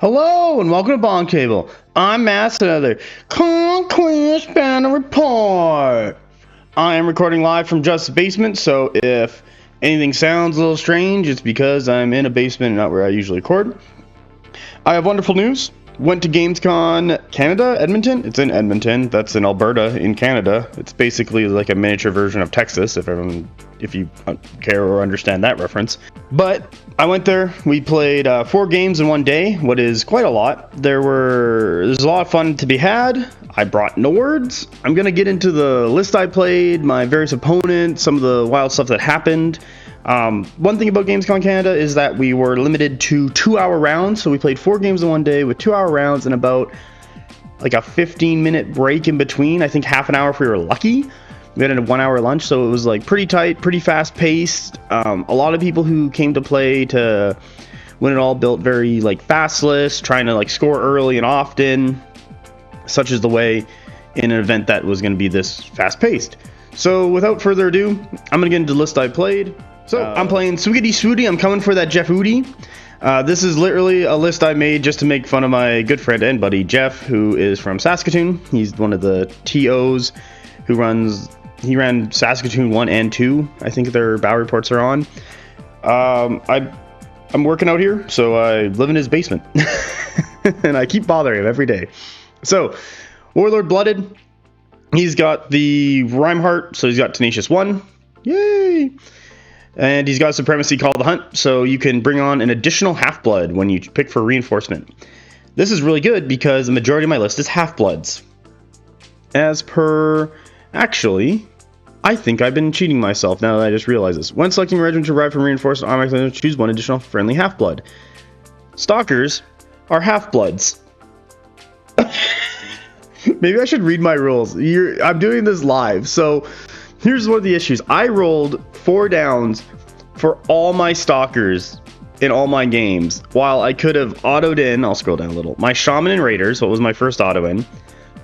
Hello and welcome to Bond Cable. I'm Mass, another Conquest Banner Report. I am recording live from Just's basement, so if anything sounds a little strange, it's because I'm in a basement and not where I usually record. I have wonderful news. Went to Gamescom Canada, Edmonton. It's in Edmonton. That's in Alberta, in Canada. It's basically like a miniature version of Texas, if you care or understand that reference. But I went there. We played 4 games in one day, what is quite a lot. There's a lot of fun to be had. I brought Nords. I'm going to get into the list I played, my various opponents, some of the wild stuff that happened. One thing about Gamescom Canada is that we were limited to 2-hour rounds, so we played 4 games in one day with 2-hour rounds and about like a 15-minute break in between. I think half an hour if we were lucky. We had a 1-hour lunch, so it was like pretty tight, pretty fast-paced. A lot of people who came to play to win it all built very like fast lists, trying to like score early and often, such is the way in an event that was going to be this fast-paced. So without further ado, I'm going to get into the list I played. So I'm playing Swiggity Swooty. I'm coming for that Jeffooty. This is literally a list I made just to make fun of my good friend and buddy Jeff, who is from Saskatoon. He's one of the TOs who he ran Saskatoon 1 and 2. I think their battle reports are on. I'm working out here, so I live in his basement. And I keep bothering him every day. So, Warlord Blooded. He's got the Rimeheart, so he's got Tenacious 1. Yay! And he's got Supremacy Call the Hunt, so you can bring on an additional Half-Blood when you pick for reinforcement. This is really good because the majority of my list is Half-Bloods. Actually, I think I've been cheating myself now that I just realized this. When selecting a regiment to arrive from reinforcement, automatically choose one additional friendly Half-Blood. Stalkers are Half-Bloods. Maybe I should read my rules. I'm doing this live, so here's one of the issues. I rolled 4 downs for all my Stalkers in all my games, while I could have autoed in, I'll scroll down a little, my Shaman and Raiders, what was my first auto in,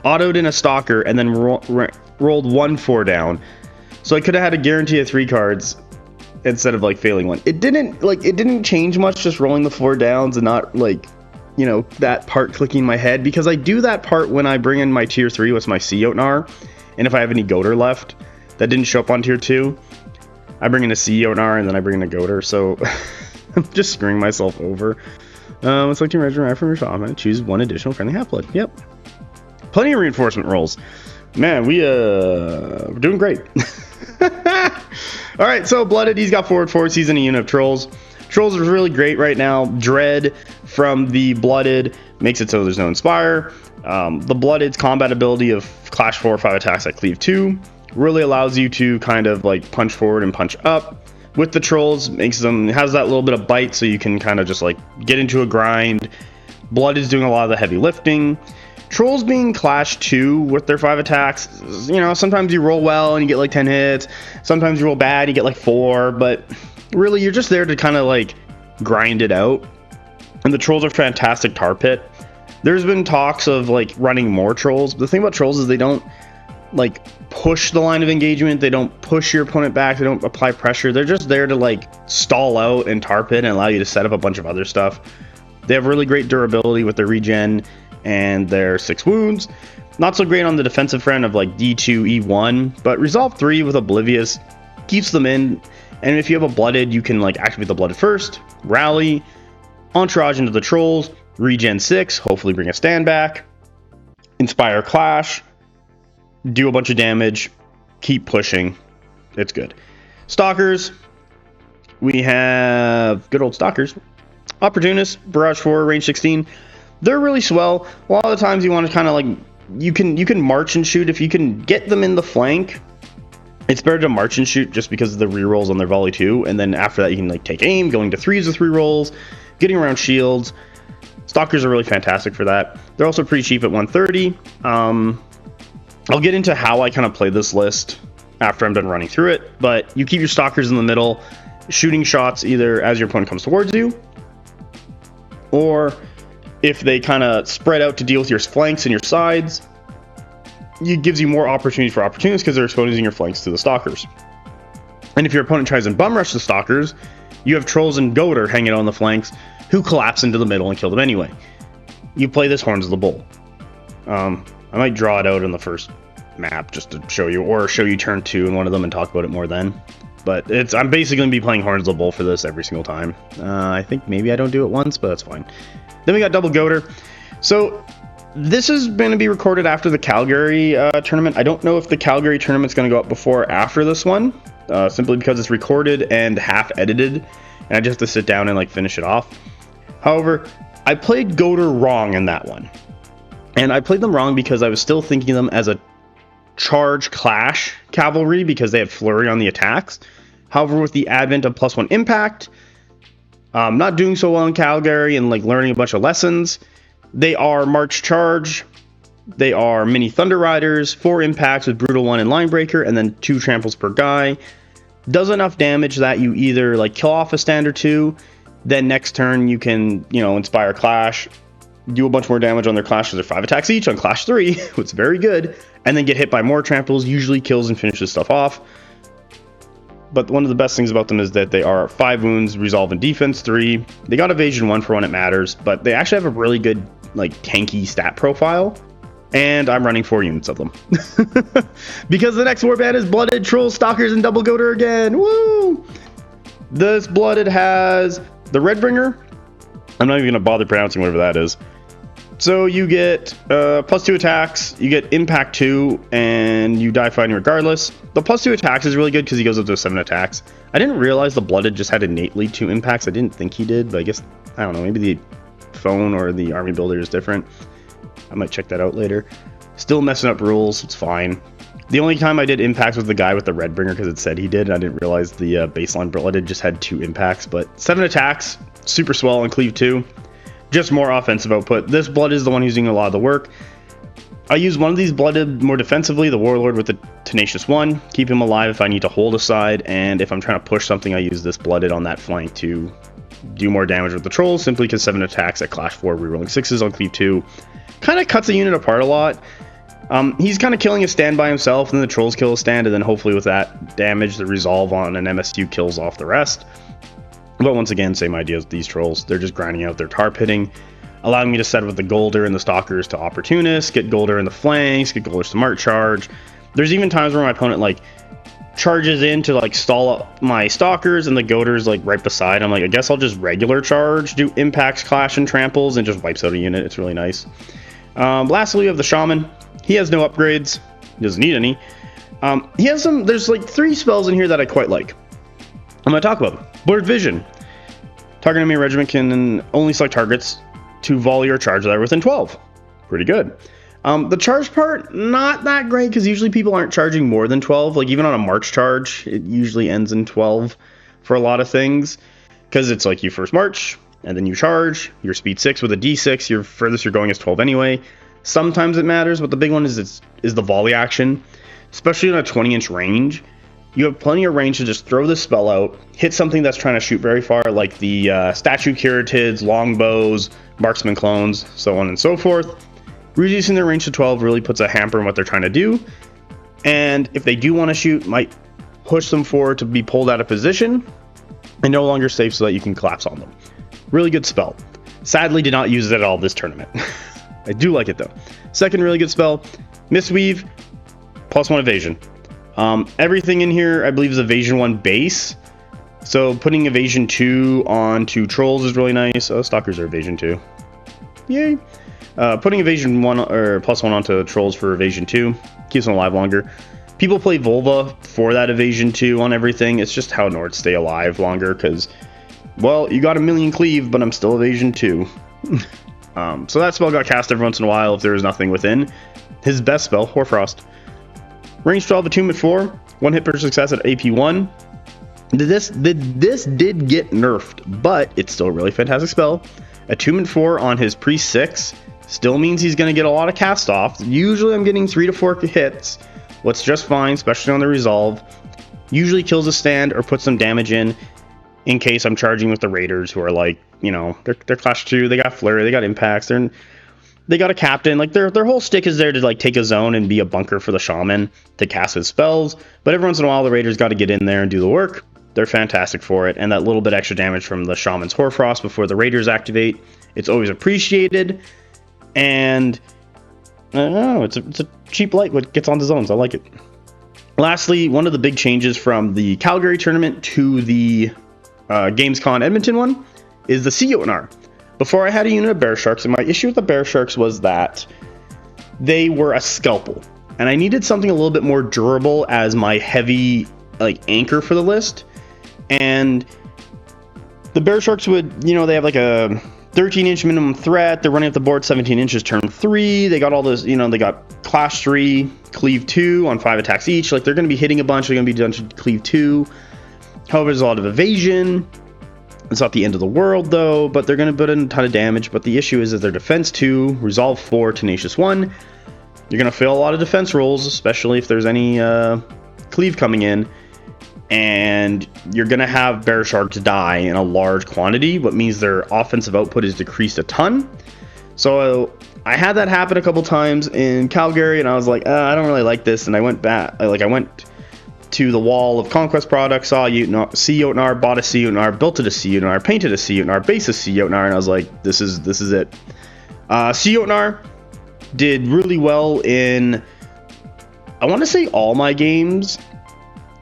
autoed in a Stalker, and then rolled 1 4 down. So I could have had a guarantee of 3 cards instead of like failing 1. It didn't change much just rolling the 4 downs and not like, you know, that part clicking in my head, because I do that part when I bring in my tier 3 with my Jotnar, and if I have any Goltr left that didn't show up on tier 2, I bring in a Jotnar and then I bring in a Goltr, so I'm just screwing myself over. Selecting regiment from your Shaman, choose 1 additional friendly Half-Blood. Yep. Plenty of reinforcement rolls. Man, we're doing great. Alright, so Blooded, he's got forward force, he's in a unit of Trolls. Trolls are really great right now. Dread from the Blooded makes it so there's no Inspire. The Blooded's combat ability of Clash 4 or 5 attacks at Cleave 2 really allows you to kind of like punch forward and punch up. With the Trolls, has that little bit of bite, so you can kind of just like get into a grind. Blood is doing a lot of the heavy lifting. Trolls being Clash 2 with their 5 attacks, you know, sometimes you roll well and you get like 10 hits. Sometimes you roll bad and you get like 4, but really you're just there to kind of like grind it out. And the Trolls are fantastic tar pit. There's been talks of like running more Trolls, but the thing about Trolls is they don't like push the line of engagement, they don't push your opponent back, they don't apply pressure. They're just there to like stall out and tar pit and allow you to set up a bunch of other stuff. They have really great durability with their regen and their 6 wounds. Not so great on the defensive front of like D2, E1, but Resolve 3 with Oblivious keeps them in. And if you have a Blooded, you can like activate the Blooded first, rally, entourage into the Trolls, regen 6, hopefully bring a stand back, inspire Clash, do a bunch of damage, keep pushing. It's good. Stalkers, we have good old Stalkers. Opportunists, Barrage 4, range 16. They're really swell. A lot of the times you want to kind of like, you can march and shoot. If you can get them in the flank, it's better to march and shoot just because of the rerolls on their volley too. And then after that you can like take aim, going to 3s with rerolls, getting around shields. Stalkers are really fantastic for that. They're also pretty cheap at 130. I'll get into how I kind of play this list after I'm done running through it, but you keep your Stalkers in the middle, shooting shots either as your opponent comes towards you, or if they kind of spread out to deal with your flanks and your sides, it gives you more opportunities for opportunities because they're exposing your flanks to the Stalkers. And if your opponent tries and bum rush the Stalkers, you have Trolls and Goltr hanging out on the flanks who collapse into the middle and kill them anyway. You play this Horns of the Bull. I might draw it out in the first map just to show you, or show you turn 2 in one of them and talk about it more then. But I'm basically going to be playing Horns of the Bull for this every single time. I think maybe I don't do it once, but that's fine. Then we got double Goltr. So this is going to be recorded after the Calgary tournament. I don't know if the Calgary tournament's going to go up before or after this one, simply because it's recorded and half edited, and I just have to sit down and like finish it off. However, I played Goltr wrong in that one. And I played them wrong because I was still thinking of them as a charge clash cavalry because they had flurry on the attacks. However, with the advent of +1 impact, not doing so well in Calgary and like learning a bunch of lessons, they are march charge, they are mini thunder riders, 4 impacts with brutal 1 and line breaker, and then 2 tramples per guy. Does enough damage that you either like kill off a stand or 2, then next turn you can, you know, inspire clash, do a bunch more damage on their clash because they're 5 attacks each on clash 3, which is very good, and then get hit by more tramples, usually kills and finishes stuff off. But one of the best things about them is that they are 5 wounds, resolve and defense 3. They got evasion 1 for when it matters, but they actually have a really good like tanky stat profile, and I'm running 4 units of them. Because the next warband is Blooded, Trolls, Stalkers, and double Goltr again. Woo! This Blooded has the Redbringer. I'm not even going to bother pronouncing whatever that is. So you get +2 attacks, you get impact 2, and you die fighting regardless. The +2 attacks is really good because he goes up to 7 attacks. I didn't realize the Blooded just had innately 2 impacts. I didn't think he did, but I guess, I don't know, maybe the phone or the army builder is different. I might check that out later. Still messing up rules, it's fine. The only time I did impacts was the guy with the Redbringer because it said he did, and I didn't realize the baseline Blooded just had 2 impacts, but 7 attacks, super swell and cleave 2. Just more offensive output. This Blood is the one who's doing a lot of the work. I use one of these Blooded more defensively, the Warlord with the Tenacious 1. Keep him alive if I need to hold a side, and if I'm trying to push something, I use this Blooded on that flank to do more damage with the Trolls, simply because 7 attacks at Clash 4, rerolling 6s on Cleave 2. Kind of cuts a unit apart a lot. He's kind of killing a stand by himself, and then the Trolls kill a stand, and then hopefully with that damage, the resolve on an MSU kills off the rest. But once again, same idea as these Trolls. They're just grinding out their tar pitting, allowing me to set up with the Goltr and the Stalkers to opportunists, get Goltr in the flanks, get Goltr to march charge. There's even times where my opponent like charges in to like stall up my Stalkers and the Goltr's like right beside. I'm like, I guess I'll just regular charge, do impacts, clash, and tramples, and just wipes out a unit. It's really nice. Lastly, we have the Shaman. He has no upgrades. He doesn't need any. He has some, there's like 3 spells in here that I quite like. I'm going to talk about them. Blurred Vision. Target enemy regiment can only select targets to volley or charge that are within 12. Pretty good. The charge part, not that great, because usually people aren't charging more than 12. Like, even on a march charge, it usually ends in 12 for a lot of things. Because it's like you first march, and then you charge. Your speed 6 with a d6. Your furthest you're going is 12 anyway. Sometimes it matters, but the big one is the volley action. Especially on a 20-inch range. You have plenty of range to just throw this spell out, hit something that's trying to shoot very far, like the statue Curatids, longbows, marksman clones, so on and so forth. Reducing their range to 12 really puts a hamper on what they're trying to do, and if they do want to shoot, might push them forward to be pulled out of position, and no longer safe so that you can collapse on them. Really good spell. Sadly, did not use it at all this tournament. I do like it though. Second really good spell, Mistweave, +1 evasion. Everything in here, I believe, is evasion 1 base. So putting evasion 2 onto Trolls is really nice. Stalkers are evasion 2. Yay. Putting evasion 1 or +1 onto Trolls for evasion 2 keeps them alive longer. People play Volva for that evasion 2 on everything. It's just how Nords stay alive longer because, well, you got a million cleave, but I'm still evasion 2. So that spell got cast every once in a while if there was nothing within. His best spell, Hoarfrost. Range 12, attunement 4, 1 hit per success at AP 1. This did get nerfed, but it's still a really fantastic spell. Attunement 4 on his Priest 6 still means he's going to get a lot of cast off. Usually I'm getting 3 to 4 hits, what's just fine, especially on the resolve. Usually kills a stand or puts some damage in case I'm charging with the Raiders, who are like, you know, they're Clash 2, they got Flurry, they got Impacts, they got a captain. Like their whole stick is there to like take a zone and be a bunker for the Shaman to cast his spells. But every once in a while the Raiders got to get in there and do the work. they're fantastic for it. And that little bit extra damage from the Shaman's Hoarfrost before the Raiders activate, it's always appreciated. And I don't know, it's a cheap light what gets onto zones. I like it. Lastly, one of the big changes from the Calgary tournament to the Gamescom Edmonton one is the Sea Jotnar. Before I had a unit of Bear Sharks, and my issue with the Bear Sharks was that they were a scalpel, and I needed something a little bit more durable as my heavy anchor for the list. And the Bear Sharks would, they have like a 13-inch minimum threat. They're running up the board 17 inches turn 3. They got all those, they got Clash 3, Cleave 2 on 5 attacks each. Like, they're going to be hitting a bunch. They're going to be done to Cleave 2. However, there's a lot of evasion. It's not the end of the world, though, but they're going to put in a ton of damage. But the issue is that their Defense 2, Resolve 4, Tenacious 1. You're going to fail a lot of defense rolls, especially if there's any Cleave coming in. And you're going to have Bear Sharks die in a large quantity, what means their offensive output is decreased a ton. So I had that happen a couple times in Calgary, and I was like, I don't really like this. And I went back, I went to the wall of Conquest products, saw Sea Jotnar, bought a Sea Jotnar, built it a Sea Jotnar, painted a Sea Jotnar, based a Sea Jotnar, and I was like, this is it. Sea Jotnar did really well in, I want to say, all my games.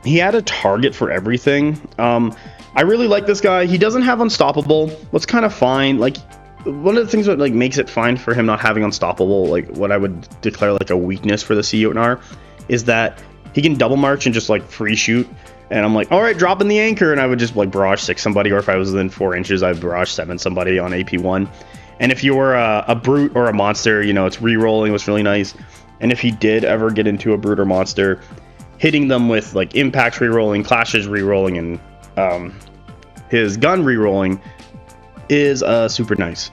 He had a target for everything. I really like this guy. He doesn't have Unstoppable, what's kind of fine. Like, one of the things that makes it fine for him not having Unstoppable, what I would declare a weakness for the Sea Jotnar, is that he can double march and just free shoot. And I'm like, all right, dropping the anchor, and I would just barrage 6 somebody, or if I was within 4 inches, I'd barrage 7 somebody on AP1. And if you were a brute or a monster, it's re-rolling was really nice. And if he did ever get into a brute or monster, hitting them with impacts re-rolling, clashes re-rolling, and his gun re-rolling is super nice.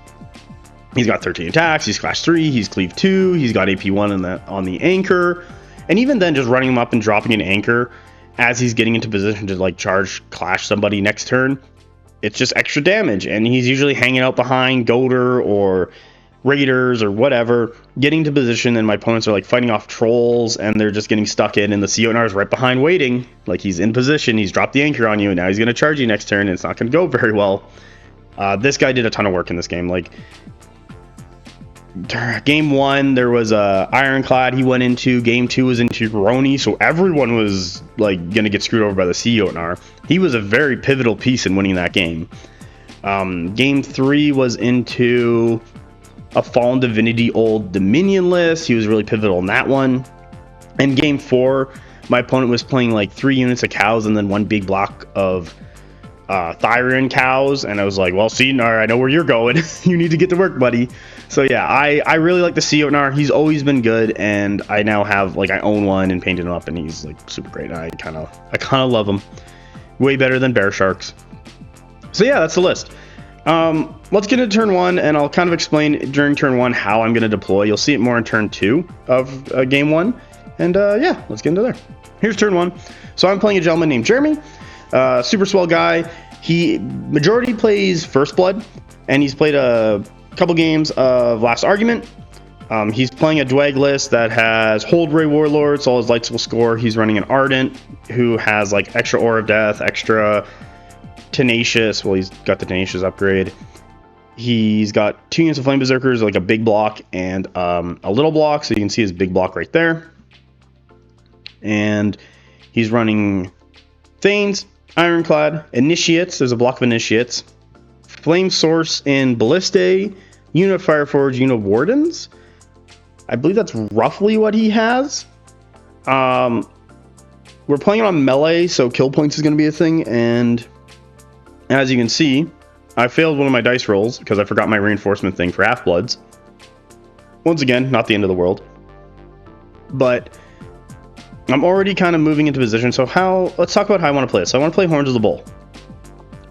He's got 13 attacks, he's Clash 3, he's Cleave 2, he's got AP1 on the anchor. And even then, just running him up and dropping an anchor as he's getting into position to charge Clash somebody next turn, it's just extra damage. And he's usually hanging out behind Goltr or Raiders or whatever, getting to position, and my opponents are fighting off trolls, and they're just getting stuck in, and the Sea Jotnar is right behind waiting. He's in position, he's dropped the anchor on you, and now he's going to charge you next turn, and it's not going to go very well. This guy did a ton of work in this game. Game 1, there was Ironclad he went into. Game 2 was into Yornoi, so everyone was gonna get screwed over by the Sea Jotnar. He was a very pivotal piece in winning that game. Game 3 was into a Fallen Divinity Old Dominion list. He was really pivotal in that one. And Game 4, my opponent was playing 3 units of cows and then 1 big block of Thyrian cows, and I was like, well, Sea Jotnar, I know where you're going. You need to get to work, buddy. So yeah, I really like the Sea Jotnar. He's always been good, and I now have I own one and painted him up, and he's super great. I kind of love him. Way better than Bear Sharks. So yeah, that's the list. Let's get into turn 1, and I'll kind of explain during turn 1 how I'm going to deploy. You'll see it more in turn 2 of game 1, and yeah, let's get into there. Here's turn 1. So I'm playing a gentleman named Jeremy. Super swell guy. He majority plays First Blood, and he's played a couple games of Last Argument. He's playing a Dweg list that has Hold Ray Warlord, so all his lights will score. He's running an Ardent who has extra Aura of Death, extra Tenacious. Well, he's got the Tenacious upgrade. He's got 2 units of Flame Berserkers, a big block and a little block, so you can see his big block right there. And he's running Thanes, Ironclad, Initiates. There's a block of Initiates. Flame Source in Ballista, unit of Fireforge, unit of Wardens. I believe that's roughly what he has. We're playing on melee, so kill points is going to be a thing. And as you can see, I failed one of my dice rolls because I forgot my reinforcement thing for Half-Bloods. Once again, not the end of the world. But I'm already kind of moving into position. So let's talk about how I want to play it. So I want to play Horns of the Bull.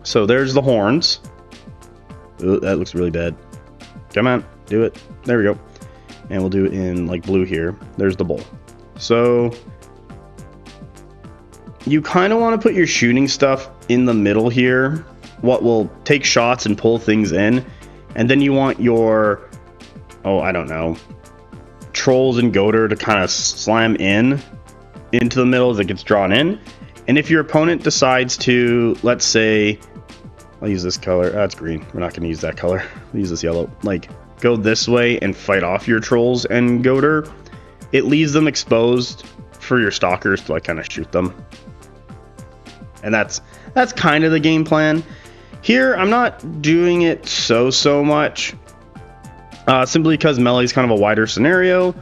So there's the horns. Ooh, that looks really bad. Come on, do it. There we go. And we'll do it in blue here. There's the bull. So you kind of want to put your shooting stuff in the middle here. What will take shots and pull things in. And then you want your, I don't know, trolls and Goltr to kind of slam into the middle as it gets drawn in. And if your opponent decides to, let's say, I'll use this color. That's green. We're not going to use that color. We'll use this yellow. Like, go this way and fight off your trolls and Goltr. It leaves them exposed for your stalkers to like kind of shoot them. And that's kind of the game plan. Here, I'm not doing it so much. Simply because melee is kind of a wider scenario.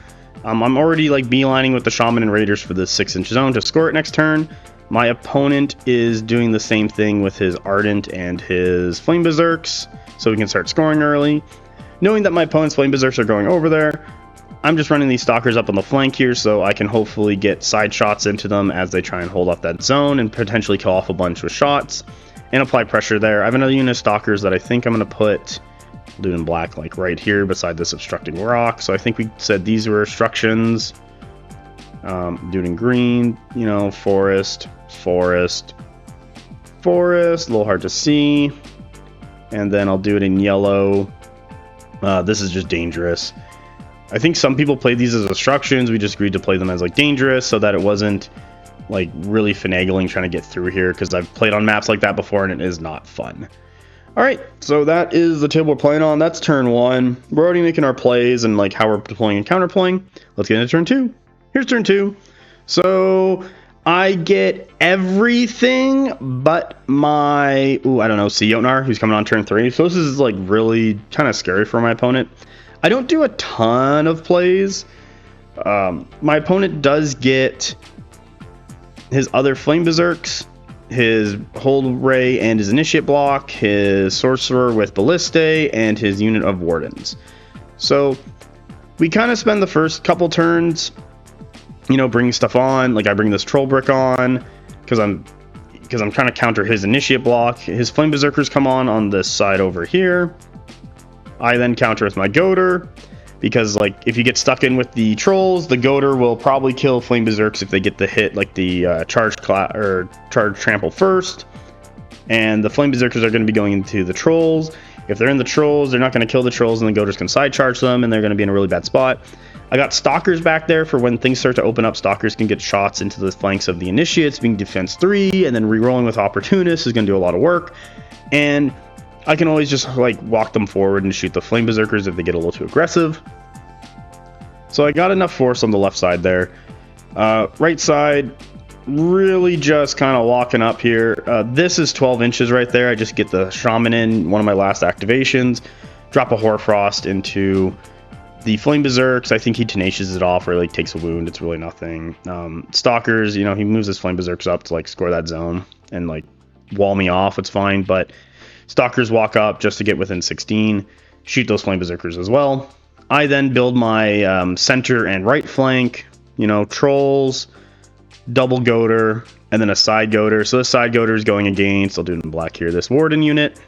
I'm already like beelining with the Shaman and Raiders for the 6-inch zone to score it next turn. My opponent is doing the same thing with his Ardent and his Flame Berserks, so we can start scoring early. Knowing that my opponent's Flame Berserks are going over there, I'm just running these Stalkers up on the flank here so I can hopefully get side shots into them as they try and hold off that zone and potentially kill off a bunch with shots and apply pressure there. I have another unit of Stalkers that I think I'm going to put blue and black like right here beside this obstructing rock. So I think we said these were obstructions. Do it in green, you know, forest, a little hard to see. And then I'll do it in yellow. This is just dangerous. I think some people play these as obstructions. We just agreed to play them as like dangerous so that it wasn't like really finagling trying to get through here, because I've played on maps like that before and it is not fun. All right, so that is the table we're playing on. That's turn 1. We're already making our plays and like how we're deploying and counterplaying. Let's get into turn 2. Here's turn 2. So I get everything but my, I don't know, Jotnar, who's coming on turn 3. So this is like really kind of scary for my opponent. I don't do a ton of plays. My opponent does get his other Flame Berserks, his Hold Ray and his Initiate block, his Sorcerer with Ballistae, and his unit of Wardens. So we kind of spend the first couple turns, you know, bringing stuff on. Like I bring this Troll Brick on because I'm trying to counter his Initiate block. His Flame Berserkers come on this side over here. I then counter with my Goltr, because like if you get stuck in with the trolls, the Goltr will probably kill Flame Berserks if they get the hit, like the charge trample first. And the Flame Berserkers are going to be going into the trolls. If they're in the trolls, they're not going to kill the trolls, and the Goltrs can side charge them, and they're going to be in a really bad spot. I got Stalkers back there for when things start to open up. Stalkers can get shots into the flanks of the Initiates, being defense 3, and then re-rolling with Opportunists is going to do a lot of work. And I can always just like walk them forward and shoot the Flame Berserkers if they get a little too aggressive. So I got enough force on the left side there. Right side, really just kind of walking up here. This is 12 inches right there. I just get the Shaman in, one of my last activations. Drop a Hoarfrost into the Flame Berserks. I think he tenacious it off or like takes a wound. It's really nothing. Stalkers, you know, he moves his Flame Berserks up to like score that zone and like wall me off. It's fine, but Stalkers walk up just to get within 16, shoot those Flame Berserkers as well. I then build my center and right flank, you know, trolls, double Goltr, and then a side Goltr. So this side Goltr is going against, I'll do it in black here, this Warden unit.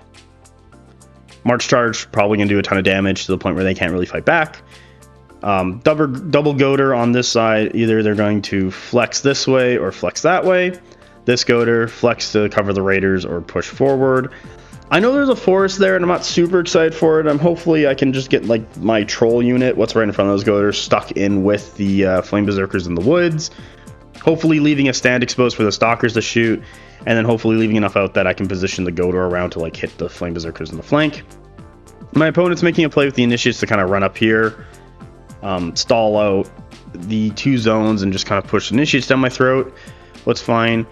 March Charge, probably going to do a ton of damage to the point where they can't really fight back. Double Goltr on this side, either they're going to flex this way or flex that way. This Goltr, flex to cover the Raiders or push forward. I know there's a forest there, and I'm not super excited for it. Hopefully I can just get like my troll unit, what's right in front of those Goltrs, stuck in with the Flame Berserkers in the woods. Hopefully leaving a stand exposed for the Stalkers to shoot, and then hopefully leaving enough out that I can position the Goltr around to like hit the Flame Berserkers in the flank. My opponent's making a play with the Initiates to kind of run up here, stall out the 2 zones, and just kind of push the Initiates down my throat. What's fine.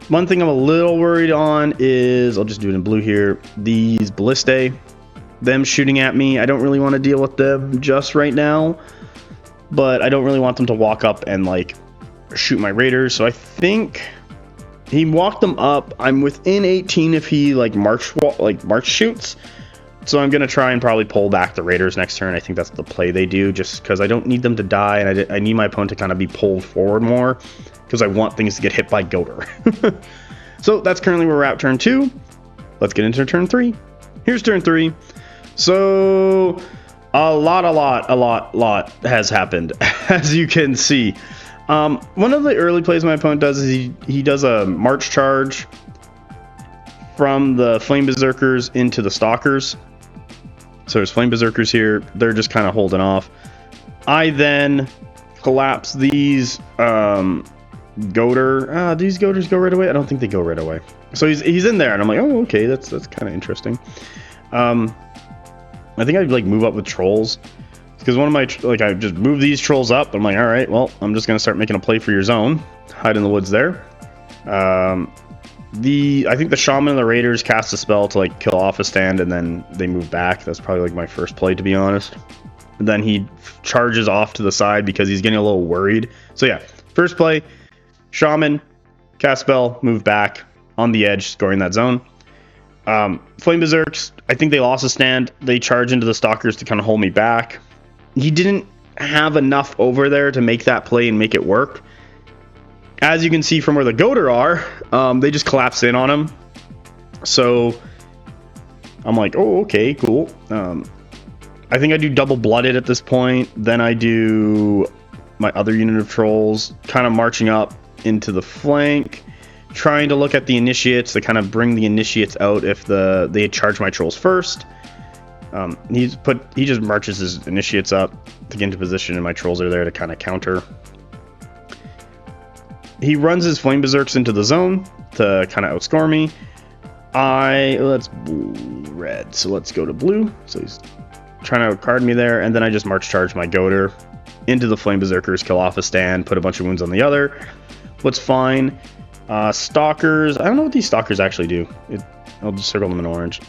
One thing I'm a little worried on is, I'll just do it in blue here, these Ballistae, them shooting at me. I don't really want to deal with them just right now, but I don't really want them to walk up and like shoot my Raiders. So I think he walked them up. I'm within 18 if he like march shoots. So I'm going to try and probably pull back the Raiders next turn. I think that's the play they do, just because I don't need them to die, and I need my opponent to kind of be pulled forward more, because I want things to get hit by Goltr. So that's currently where we're at turn 2. Let's get into turn 3. Here's turn 3. So a lot has happened, as you can see. One of the early plays my opponent does is he does a March Charge from the Flame Berserkers into the Stalkers. So there's Flame Berserkers here. They're just kind of holding off. I then collapse these Goltr. Do these Goltrs go right away? I don't think they go right away. So he's in there, and I'm like, oh, okay, that's kind of interesting. I think I'd like move up with trolls, because one of my I just move these trolls up. I'm like, all right, well, I'm just gonna start making a play for your zone. Hide in the woods there. I think the Shaman and the Raiders cast a spell to like kill off a stand, and then they move back. That's probably like my first play, to be honest. And then he charges off to the side because he's getting a little worried. So yeah, first play, Shaman, cast spell, move back on the edge, scoring that zone. Flame Berserks, I think they lost a stand. They charge into the Stalkers to kind of hold me back. He didn't have enough over there to make that play and make it work. As you can see from where the Goltr are, they just collapse in on him. So I'm like, oh, okay, cool. I think I do double blooded at this point. Then I do my other unit of trolls, kind of marching up into the flank, trying to look at the initiates to kind of bring the initiates out if they charge my trolls first. He just marches his initiates up to get into position, and my trolls are there to kind of counter. He runs his Flame Berserks into the zone to kind of outscore me. Let's red, so let's go to blue. So he's trying to outcard me there, and then I just march charge my Goltr into the Flame Berserkers, kill off a stand, put a bunch of wounds on the other. What's fine. Stalkers, I don't know what these Stalkers actually do. I'll just circle them in orange.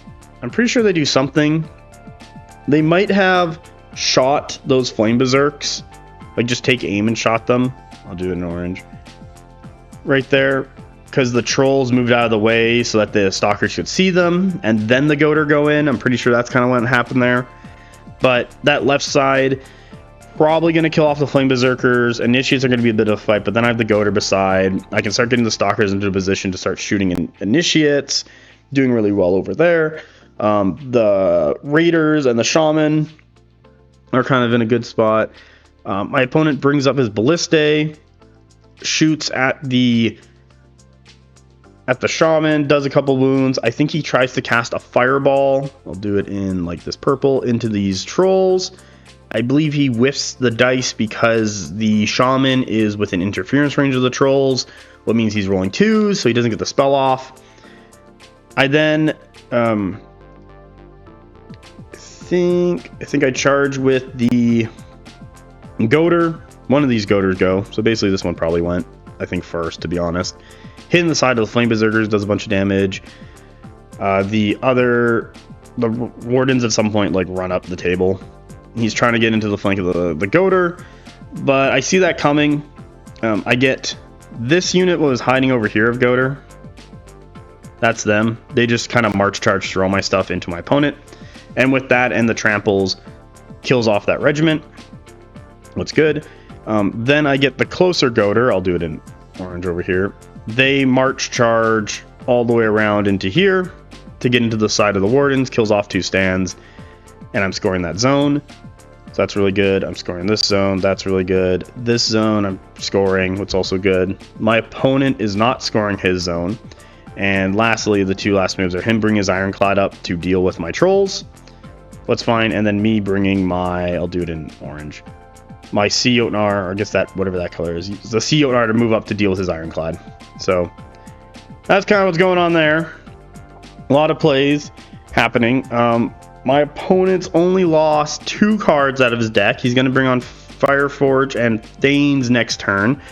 I'm pretty sure they do something. They might have shot those Flame Berserks, like just take aim and shot them. I'll do it in orange right there, because the trolls moved out of the way so that the Stalkers could see them, and then the Goltr go in. I'm pretty sure that's kind of what happened there. But that left side, probably going to kill off the Flame Berserkers. Initiates are going to be a bit of a fight, but then I have the Goltr beside. I can start getting the Stalkers into a position to start shooting initiates, doing really well over there. The Raiders and the Shaman are kind of in a good spot. My opponent brings up his Ballistae, shoots at the Shaman, does a couple wounds. I think he tries to cast a fireball. I'll do it in like this purple into these trolls. I believe he whiffs the dice because the Shaman is within interference range of the trolls, what means he's rolling 2s, so he doesn't get the spell off. I then I think I charge with the Goltr. One of these Goltrs go, so basically this one probably went, I think, first, to be honest. Hitting the side of the Flame Berserkers does a bunch of damage. The Wardens at some point like run up the table. He's trying to get into the flank of the Goltr, but I see that coming. I get this unit was hiding over here of Goltr. That's them. They just kind of march charge throw my stuff into my opponent, and with that and the tramples, kills off that regiment. What's good. Then I get the closer Goltr. I'll do it in orange over here. They march charge all the way around into here to get into the side of the Wardens, kills off 2 stands, and I'm scoring that zone. So that's really good. I'm scoring this zone. That's really good. This zone I'm scoring, what's also good. My opponent is not scoring his zone. And lastly, the 2 last moves are him bringing his Ironclad up to deal with my trolls. What's fine. And then me bringing I'll do it in orange. My Sea Jotnar, or I guess that, whatever that color is, the Sea Jotnar to move up to deal with his Ironclad. So that's kind of what's going on there. A lot of plays happening. My opponent's only lost 2 cards out of his deck. He's going to bring on Fireforge and Thanes next turn.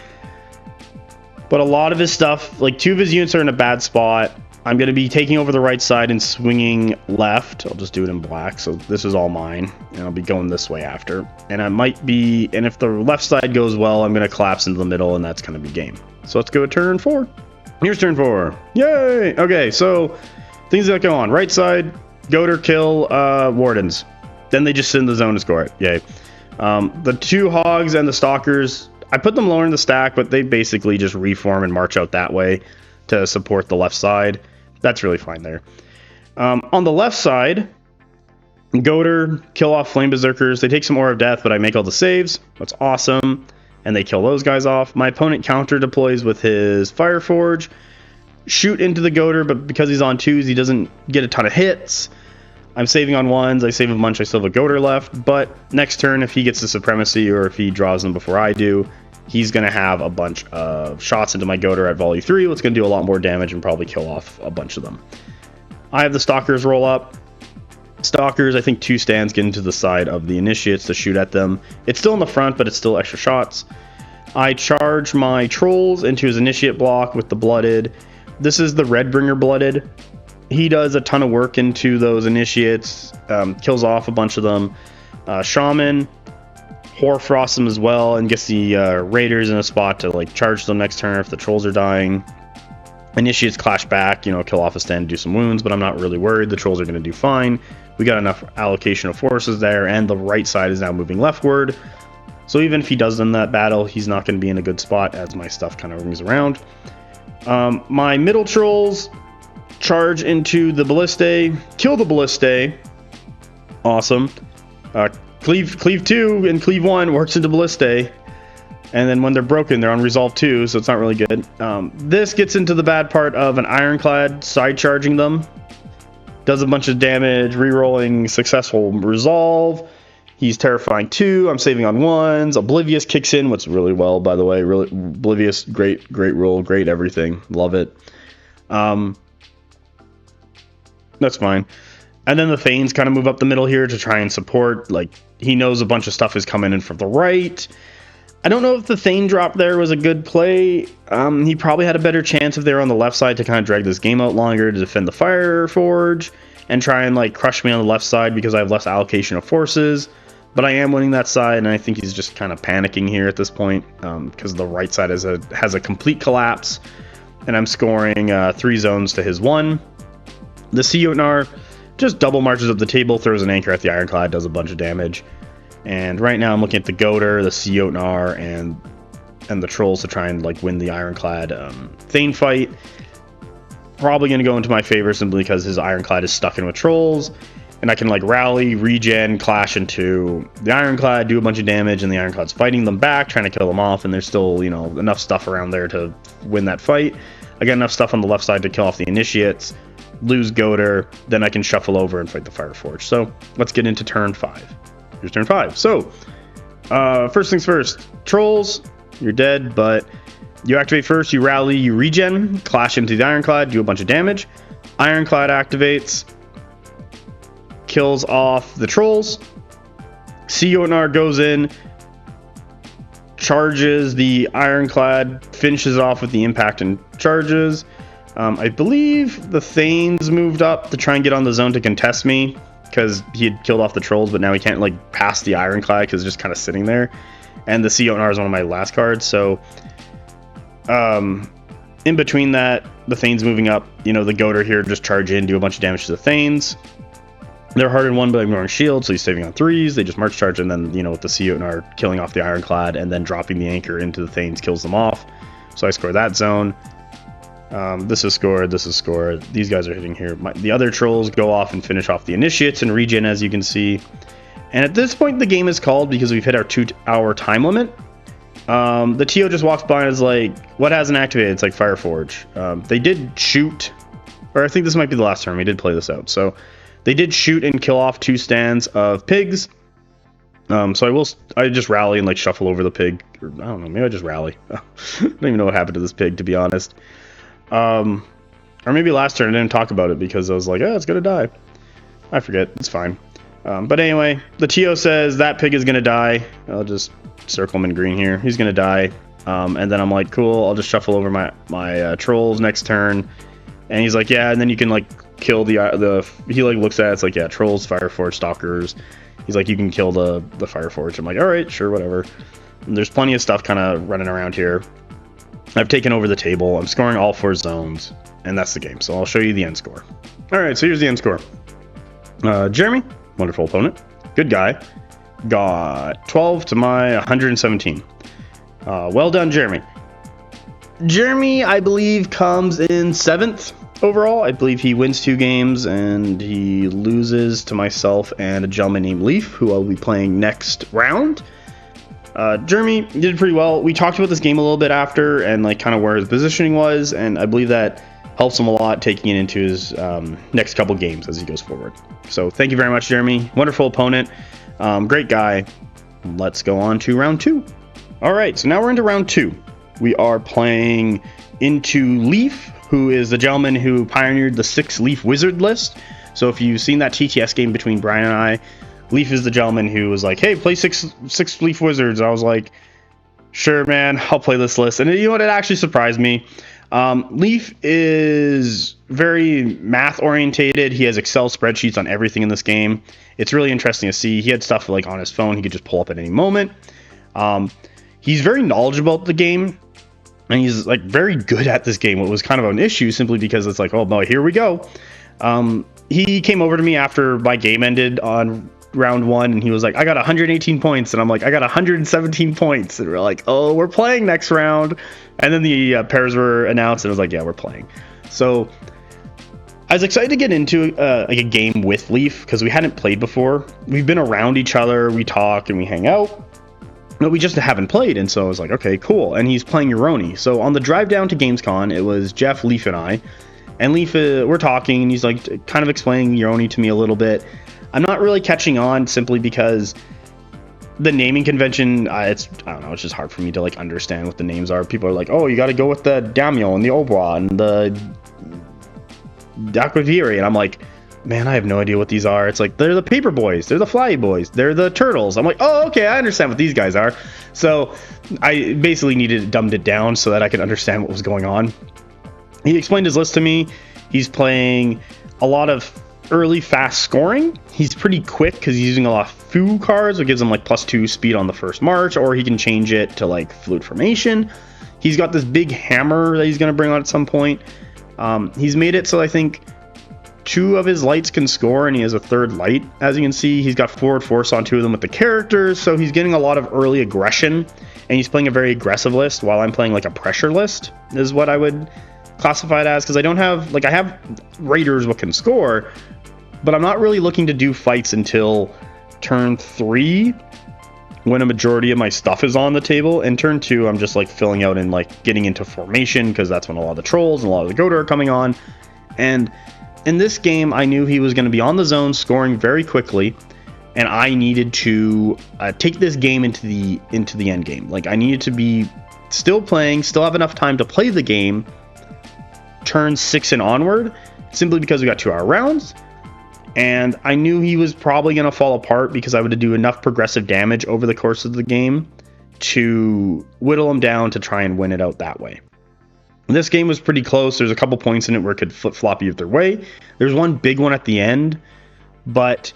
But a lot of his stuff, like 2 of his units are in a bad spot. I'm going to be taking over the right side and swinging left. I'll just do it in black. So this is all mine. And I'll be going this way after. And and if the left side goes well, I'm going to collapse into the middle, and that's going to be game. So let's go to turn 4. Here's turn 4. Yay! Okay, so things that go on. Right side, Goltr kill Wardens. Then they just sit in the zone to score it. Yay. The 2 Hogs and the Stalkers, I put them lower in the stack, but they basically just reform and march out that way to support the left side. That's really fine there. On the left side, Goltr kill off Flame Berserkers. They take some Aura of Death, but I make all the saves. That's awesome. And they kill those guys off. My opponent counter deploys with his Fireforge. Shoot into the Goltr, but because he's on 2s, he doesn't get a ton of hits. I'm saving on ones. I save a bunch. I still have a Goltr left. But next turn, if he gets the Supremacy or if he draws them before I do, he's going to have a bunch of shots into my Goltr at volley 3. It's going to do a lot more damage and probably kill off a bunch of them. I have the Stalkers roll up. Stalkers, I think 2 stands get into the side of the Initiates to shoot at them. It's still in the front, but it's still extra shots. I charge my Trolls into his Initiate block with the Blooded. This is the Redbringer Blooded. He does a ton of work into those Initiates, kills off a bunch of them. Shaman, Hoarfrost them as well, and gets the Raiders in a spot to like charge them next turn if the Trolls are dying. Initiates clash back, kill off a stand, do some wounds, but I'm not really worried. The Trolls are going to do fine. We got enough allocation of forces there, and the right side is now moving leftward. So even if he does win that battle, he's not going to be in a good spot as my stuff kind of rings around. My middle Trolls charge into the Ballistae, kill the Ballistae. Awesome. Cleave 2 and Cleave 1 works into Ballistae. And then when they're broken, they're on Resolve 2, so it's not really good. This gets into the bad part of an Ironclad side charging them. Does a bunch of damage, rerolling successful Resolve. He's terrifying 2. I'm saving on 1s. Oblivious kicks in, what's really well, by the way. Really, Oblivious, great roll, great everything. Love it. That's fine. And then the Thanes kind of move up the middle here to try and support. Like, he knows a bunch of stuff is coming in from the right. I don't know if the Thane drop there was a good play. He probably had a better chance if they were on the left side to kind of drag this game out longer to defend the Fire Forge and try and like crush me on the left side because I have less allocation of forces. But I am winning that side, and I think he's just kind of panicking here at this point because the right side has a complete collapse, and I'm scoring 3 zones to his 1. The Jotnar just double marches up the table, throws an anchor at the Ironclad, does a bunch of damage. And right now I'm looking at the Goltr, the Jotnar, and the Trolls to try and like win the Ironclad Thane fight. Probably going to go into my favor simply because his Ironclad is stuck in with Trolls. And I can like rally, regen, clash into the Ironclad, do a bunch of damage, and the Ironclad's fighting them back, trying to kill them off, and there's still, enough stuff around there to win that fight. I got enough stuff on the left side to kill off the Initiates, lose Goltr, then I can shuffle over and fight the Fire Forge. So let's get into turn 5. Here's turn 5. So, first things first, Trolls, you're dead, but you activate first, you rally, you regen, clash into the Ironclad, do a bunch of damage. Ironclad activates, kills off the Trolls. Jotnar goes in, charges the Ironclad, finishes off with the impact and charges. I believe the Thanes moved up to try and get on the zone to contest me because he had killed off the Trolls, but now he can't like pass the Ironclad because it's just kind of sitting there. And the Jotnar is one of my last cards, so in between that, the Thanes moving up, the Goltr here just charge in, do a bunch of damage to the Thanes. They're hard in 1, but ignoring shield, so he's saving on 3s. They just march charge, and then, with the Jotnar killing off the Ironclad and then dropping the anchor into the Thanes kills them off. So I score that zone. This is scored, this is scored. These guys are hitting here. The other Trolls go off and finish off the Initiates and regen, as you can see. And at this point, the game is called because we've hit our 2-hour time limit. The TO just walks by and is like, what hasn't activated? It's like Fire Forge. They did shoot, or I think this might be the last turn. We did play this out. So they did shoot and kill off 2 stands of pigs. So I just rally and like shuffle over the pig. Or, I don't know, maybe I just rally. I don't even know what happened to this pig, to be honest. Or maybe last turn I didn't talk about it because I was like, it's gonna die. I forget, it's fine. But anyway, the TO says that pig is gonna die. I'll just circle him in green here. He's gonna die. And then I'm like, cool, I'll just shuffle over my Trolls next turn. And he's like, yeah, and then you can like kill the he like looks at it, it's like, yeah, Trolls, Fire Forge, Stalkers. He's like, you can kill the Fire Forge. I'm like, all right, sure, whatever. And there's plenty of stuff kind of running around here. I've taken over the table. I'm scoring all 4 zones, and that's the game. So I'll show you the end score. All right, so here's the end score. Jeremy, wonderful opponent, good guy, got 12 to my 117. Well done, Jeremy. Jeremy, I believe, comes in 7th overall. I believe he wins 2 games, and he loses to myself and a gentleman named Leaf, who I'll be playing next round. Jeremy did pretty well. We talked about this game a little bit after and like kind of where his positioning was, and I believe that helps him a lot taking it into his next couple games as he goes forward. So thank you very much, Jeremy. Wonderful opponent. Great guy. Let's go on to round 2. All right, so now we're into round 2. We are playing into Leaf, who is the gentleman who pioneered the 6-Leaf Wizard list. So if you've seen that TTS game between Brian and I, Leaf is the gentleman who was like, hey, play six Leaf Wizards. I was like, sure, man, I'll play this list. And you know what? It actually surprised me. Leaf is very math orientated. He has Excel spreadsheets on everything in this game. It's really interesting to see. He had stuff like on his phone he could just pull up at any moment. He's very knowledgeable about the game, and he's like very good at this game. What was kind of an issue simply because it's like, oh boy, here we go. He came over to me after my game ended on round 1, and he was like, I got 118 points, and I'm like, I got 117 points, and we're like, oh, we're playing next round. And then the pairs were announced, and I was like, yeah, we're playing. So I was excited to get into like a game with Leaf because we hadn't played before. We've been around each other, we talk and we hang out, but we just haven't played. And so I was like, okay, cool. And he's playing Yornoi. So on the drive down to Gamescom, it was Jeff, Leaf, and I. And Leaf, we're talking, and he's like kind of explaining Yornoi to me a little bit. I'm not really catching on simply because the naming convention, I don't know, it's just hard for me to like understand what the names are. People are like, oh, you got to go with the Damio and the Obwa and the Dakwaviri, and I'm like, man, I have no idea what these are. It's like, they're the paper boys, they're the fly boys, they're the turtles. I'm like, oh, okay, I understand what these guys are. So I basically dumbed it down so that I could understand what was going on. He explained his list to me. He's playing a lot of early fast scoring. He's pretty quick because he's using a lot of Fu cards, which gives him like +2 speed on the first march, or he can change it to like Fluid Formation. He's got this big hammer that he's going to bring on at some point. He's made it so I think 2 of his lights can score, and he has a 3rd light. As you can see, he's got forward force on 2 of them with the characters, so he's getting a lot of early aggression, and he's playing a very aggressive list while I'm playing like a pressure list, is what I would classify it as, because I don't have, like, I have raiders what can score, but I'm not really looking to do fights until turn 3 when a majority of my stuff is on the table. And turn 2, I'm just like filling out and like getting into formation, because that's when a lot of the trolls and a lot of the Goltr are coming on. And in this game, I knew he was going to be on the zone scoring very quickly, and I needed to take this game into the end game. Like, I needed to be still playing, still have enough time to play the game turn 6 and onward, simply because we got 2-hour rounds. And I knew he was probably going to fall apart because I would do enough progressive damage over the course of the game to whittle him down to try and win it out that way. This game was pretty close. There's a couple points in it where it could flip-flop either way. There's one big one at the end, but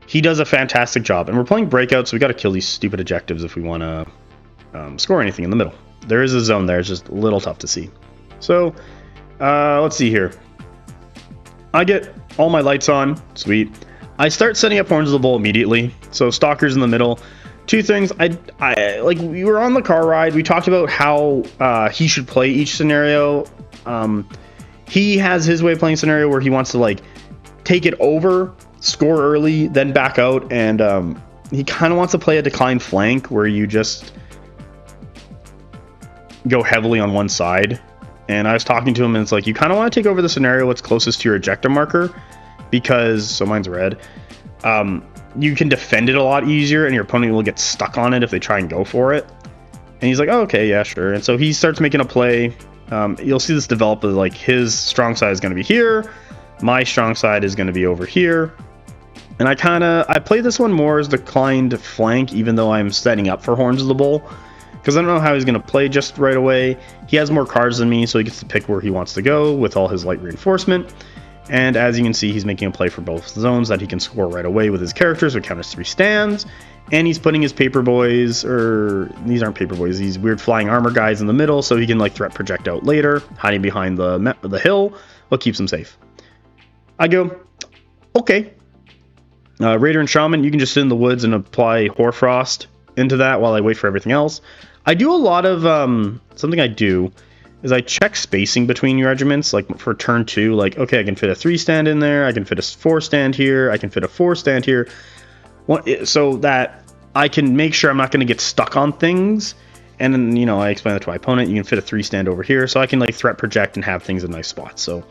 he does a fantastic job. And we're playing breakout, so we got to kill these stupid objectives if we want to score anything in the middle. There is a zone there. It's just a little tough to see. So let's see here. I get all my lights on. Sweet. I start setting up Horns of the Bull immediately. So Stalkers in the middle. 2 things. I like, we were on the car ride. We talked about how he should play each scenario. He has his way of playing scenario where he wants to like take it over, score early, then back out, and he kind of wants to play a declined flank where you just go heavily on one side. And I was talking to him, and it's like, you kind of want to take over the scenario what's closest to your ejector marker, because, so mine's red, you can defend it a lot easier, and your opponent will get stuck on it if they try and go for it. And he's like, oh, okay, yeah, sure. And so he starts making a play. You'll see this develop as like his strong side is going to be here, my strong side is going to be over here. And I play this one more as declined flank, even though I'm setting up for Horns of the Bull, because I don't know how he's going to play just right away. He has more cards than me, so he gets to pick where he wants to go with all his light reinforcement. And as you can see, he's making a play for both zones that he can score right away with his characters, which count as 3 stands. And he's putting his paper boys, or these aren't paper boys, these weird flying armor guys in the middle, so he can like threat project out later, hiding behind the hill, what keeps him safe. I go, okay. Raider and Shaman, you can just sit in the woods and apply Hoarfrost into that while I wait for everything else. I do a lot of, something I do is I check spacing between your regiments, like for turn 2, like, okay, I can fit a 3 stand in there, I can fit a 4 stand here, I can fit a 4 stand here, so that I can make sure I'm not going to get stuck on things, And then, you know, I explained that to my opponent. You can fit a 3-stand over here, so I can like threat project and have things in nice spots. So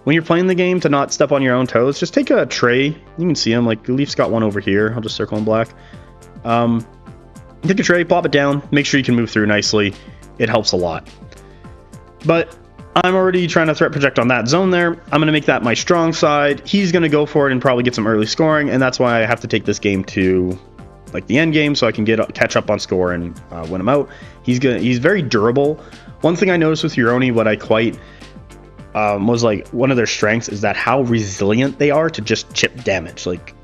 when you're playing the game, to not step on your own toes, just take a tray. You can see them, like Leaf's got one over here. I'll just circle in black. Take a tray, plop it down, make sure you can move through nicely. It helps a lot. But I'm already trying to threat project on that zone there. I'm going to make that my strong side. He's going to go for it and probably get some early scoring, and that's why I have to take this game to like the end game so I can catch up on score and win him out. He's very durable. One thing I noticed with Yornoi, what I quite was like one of their strengths is that how resilient they are to just chip damage. Like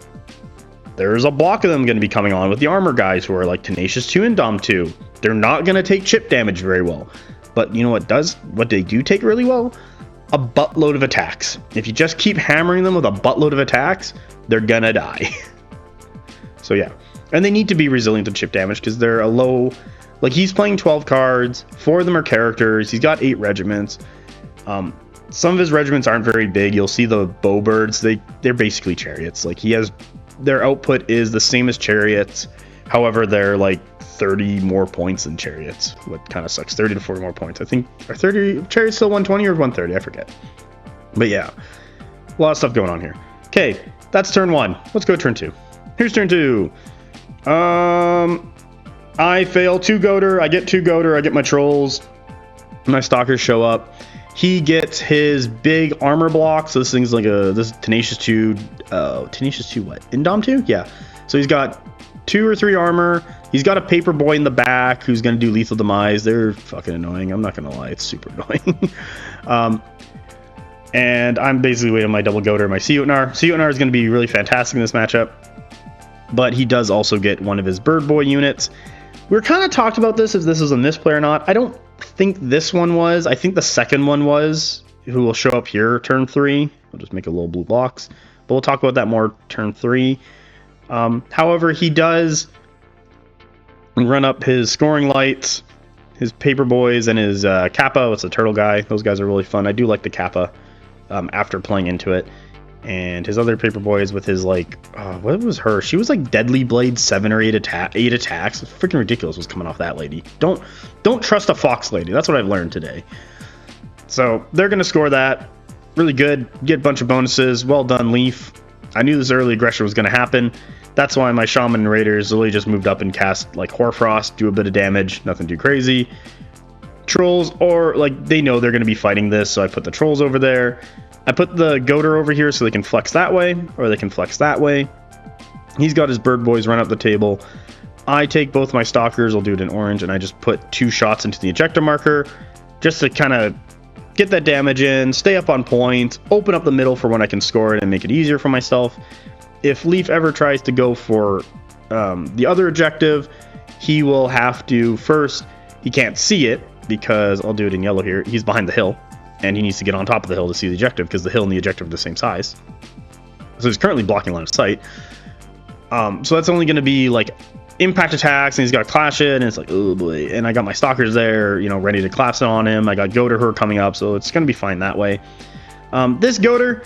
there's a block of them going to be coming on with the armor guys who are like Tenacious 2 and Dom 2. They're not going to take chip damage very well. But you know what they do take really well? A buttload of attacks. If you just keep hammering them with a buttload of attacks, they're going to die. So yeah. And they need to be resilient to chip damage because they're a low... Like he's playing 12 cards. 4 of them are characters. He's got 8 regiments. Some of his regiments aren't very big. You'll see the bowbirds. They're basically chariots. Like he has... Their output is the same as chariots. However, they're like 30 more points than chariots. What kind of sucks. 30 to 40 more points. I think, are 30 chariots still 120 or 130? I forget. But yeah, a lot of stuff going on here. Okay, that's turn 1. Let's go turn 2. Here's turn 2. I fail 2 Goltr. I get 2 Goltr. I get my trolls. My stalkers show up. He gets his big armor block. So this thing's like this Tenacious 2. Tenacious 2 what? Indom 2? Yeah. So he's got 2 or 3 armor. He's got a paper boy in the back who's going to do lethal demise. They're fucking annoying. I'm not going to lie. It's super annoying. And I'm basically waiting on my double Goltr, my Jotnar. Jotnar is going to be really fantastic in this matchup. But he does also get one of his bird boy units. We were kind of talked about this, if this was a misplay or not. I don't think this one was. I think the second one was, who will show up here turn 3. I'll just make a little blue box. But we'll talk about that more turn 3. However, he does run up his scoring lights, his paper boys, and his Kappa. It's a turtle guy. Those guys are really fun. I do like the Kappa after playing into it. And his other paper boys with his like, what was her? She was like Deadly Blade 7 or 8 attacks. It's freaking ridiculous what's coming off that lady. Don't trust a fox lady. That's what I've learned today. So they're gonna score that. Really good. Get a bunch of bonuses. Well done, Leaf. I knew this early aggression was gonna happen. That's why my Shaman Raiders really just moved up and cast like Hoarfrost, do a bit of damage, nothing too crazy. Trolls, or like they know they're gonna be fighting this, so I put the trolls over there. I put the Goltr over here so they can flex that way, or they can flex that way. He's got his bird boys run up the table. I take both my stalkers, I'll do it in orange, and I just put 2 shots into the ejector marker just to kind of get that damage in, stay up on point, open up the middle for when I can score it and make it easier for myself. If Leaf ever tries to go for the other objective, he will have to first, he can't see it because I'll do it in yellow here. He's behind the hill. And he needs to get on top of the hill to see the objective because the hill and the objective are the same size. So he's currently blocking line of sight. So that's only going to be like impact attacks, and he's got to clash it, and it's like, oh boy. And I got my stalkers there, you know, ready to collapse it on him. I got Goltr her coming up, so it's going to be fine that way. This Goltr,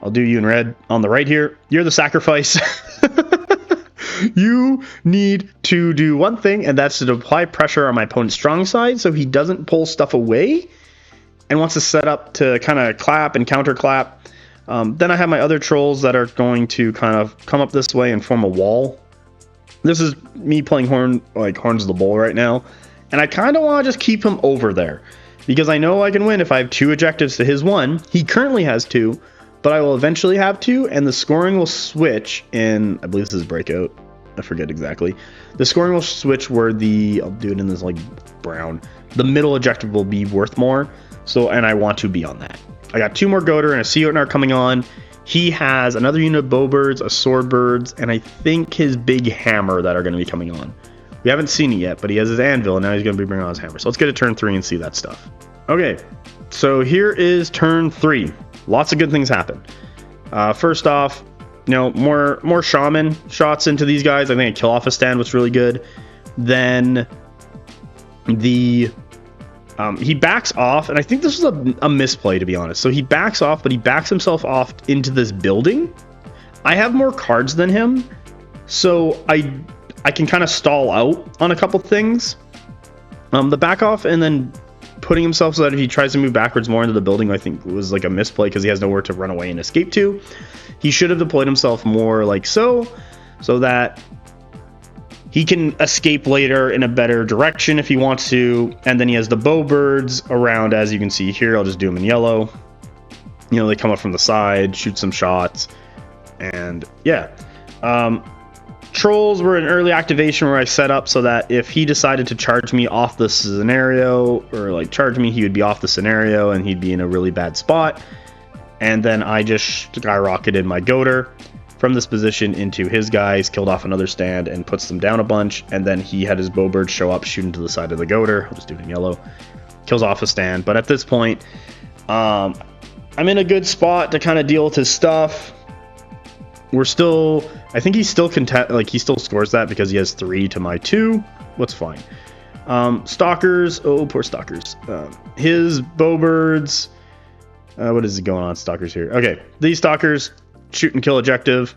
I'll do you in red on the right here. You're the sacrifice. You need to do one thing, and that's to apply pressure on my opponent's strong side so he doesn't pull stuff away and wants to set up to kind of clap and counter clap. Then I have my other trolls that are going to kind of come up this way and form a wall. This is me playing Horns of the Bull right now. And I kind of want to just keep him over there because I know I can win if I have 2 objectives to his 1. He currently has 2, but I will eventually have 2, and the scoring will switch in, I believe this is Breakout. I forget exactly. The scoring will switch where I'll do it in this like brown. The middle objective will be worth more. So, and I want to be on that. I got 2 more Goltr and a Jotnar coming on. He has another unit of bowbirds, a swordbirds, and I think his big hammer that are going to be coming on. We haven't seen it yet, but he has his anvil, and now he's going to be bringing on his hammer. So let's get to turn 3 and see that stuff. Okay, so here is turn 3. Lots of good things happen. First off, you know, more Shaman shots into these guys. I think a kill off a stand was really good. Then he backs off, and I think this was a misplay, to be honest. So he backs off, but he backs himself off into this building. I have more cards than him, so I can kind of stall out on a couple things. The back off and then putting himself so that if he tries to move backwards more into the building, I think was like a misplay because he has nowhere to run away and escape to. He should have deployed himself more like so that he can escape later in a better direction if he wants to. And then he has the bowbirds around, as you can see here. I'll just do them in yellow. You know, they come up from the side, shoot some shots, and yeah. Trolls were an early activation where I set up so that if he decided to charge me off the scenario, or like charge me, he would be off the scenario and he'd be in a really bad spot. And then I just skyrocketed my Goltr from this position into his guys, killed off another stand and puts them down a bunch. And then he had his bowbird show up, shooting to the side of the Goltr. I'll just do it in yellow. Kills off a stand. But at this point, I'm in a good spot to kind of deal with his stuff. We're still, I think he's still he still scores that because he has 3 to my 2. What's fine. Stalkers, oh poor Stalkers. His bowbirds, what is going on, Stalkers here? Okay, these Stalkers shoot and kill objective.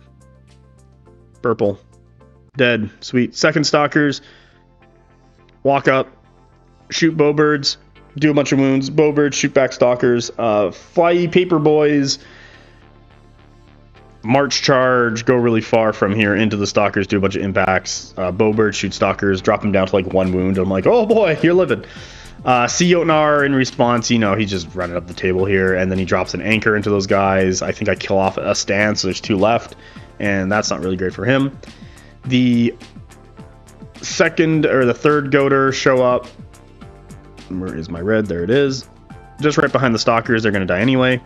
Purple, dead, sweet. Second Stalkers, walk up, shoot bowbirds, do a bunch of wounds. Bowbirds shoot back Stalkers. Fly paper boys. March charge, go really far from here into the Stalkers, do a bunch of impacts. Bowbird shoot Stalkers, drop him down to like 1 wound. I'm like, oh boy, you're living. See Jotnar in response, you know, he's just running up the table here, and then he drops an anchor into those guys. I think I kill off a stand, so there's 2 left, and that's not really great for him. The second or the third Goltr show up. Where is my red? There it is. Just right behind the Stalkers. They're going to die anyway.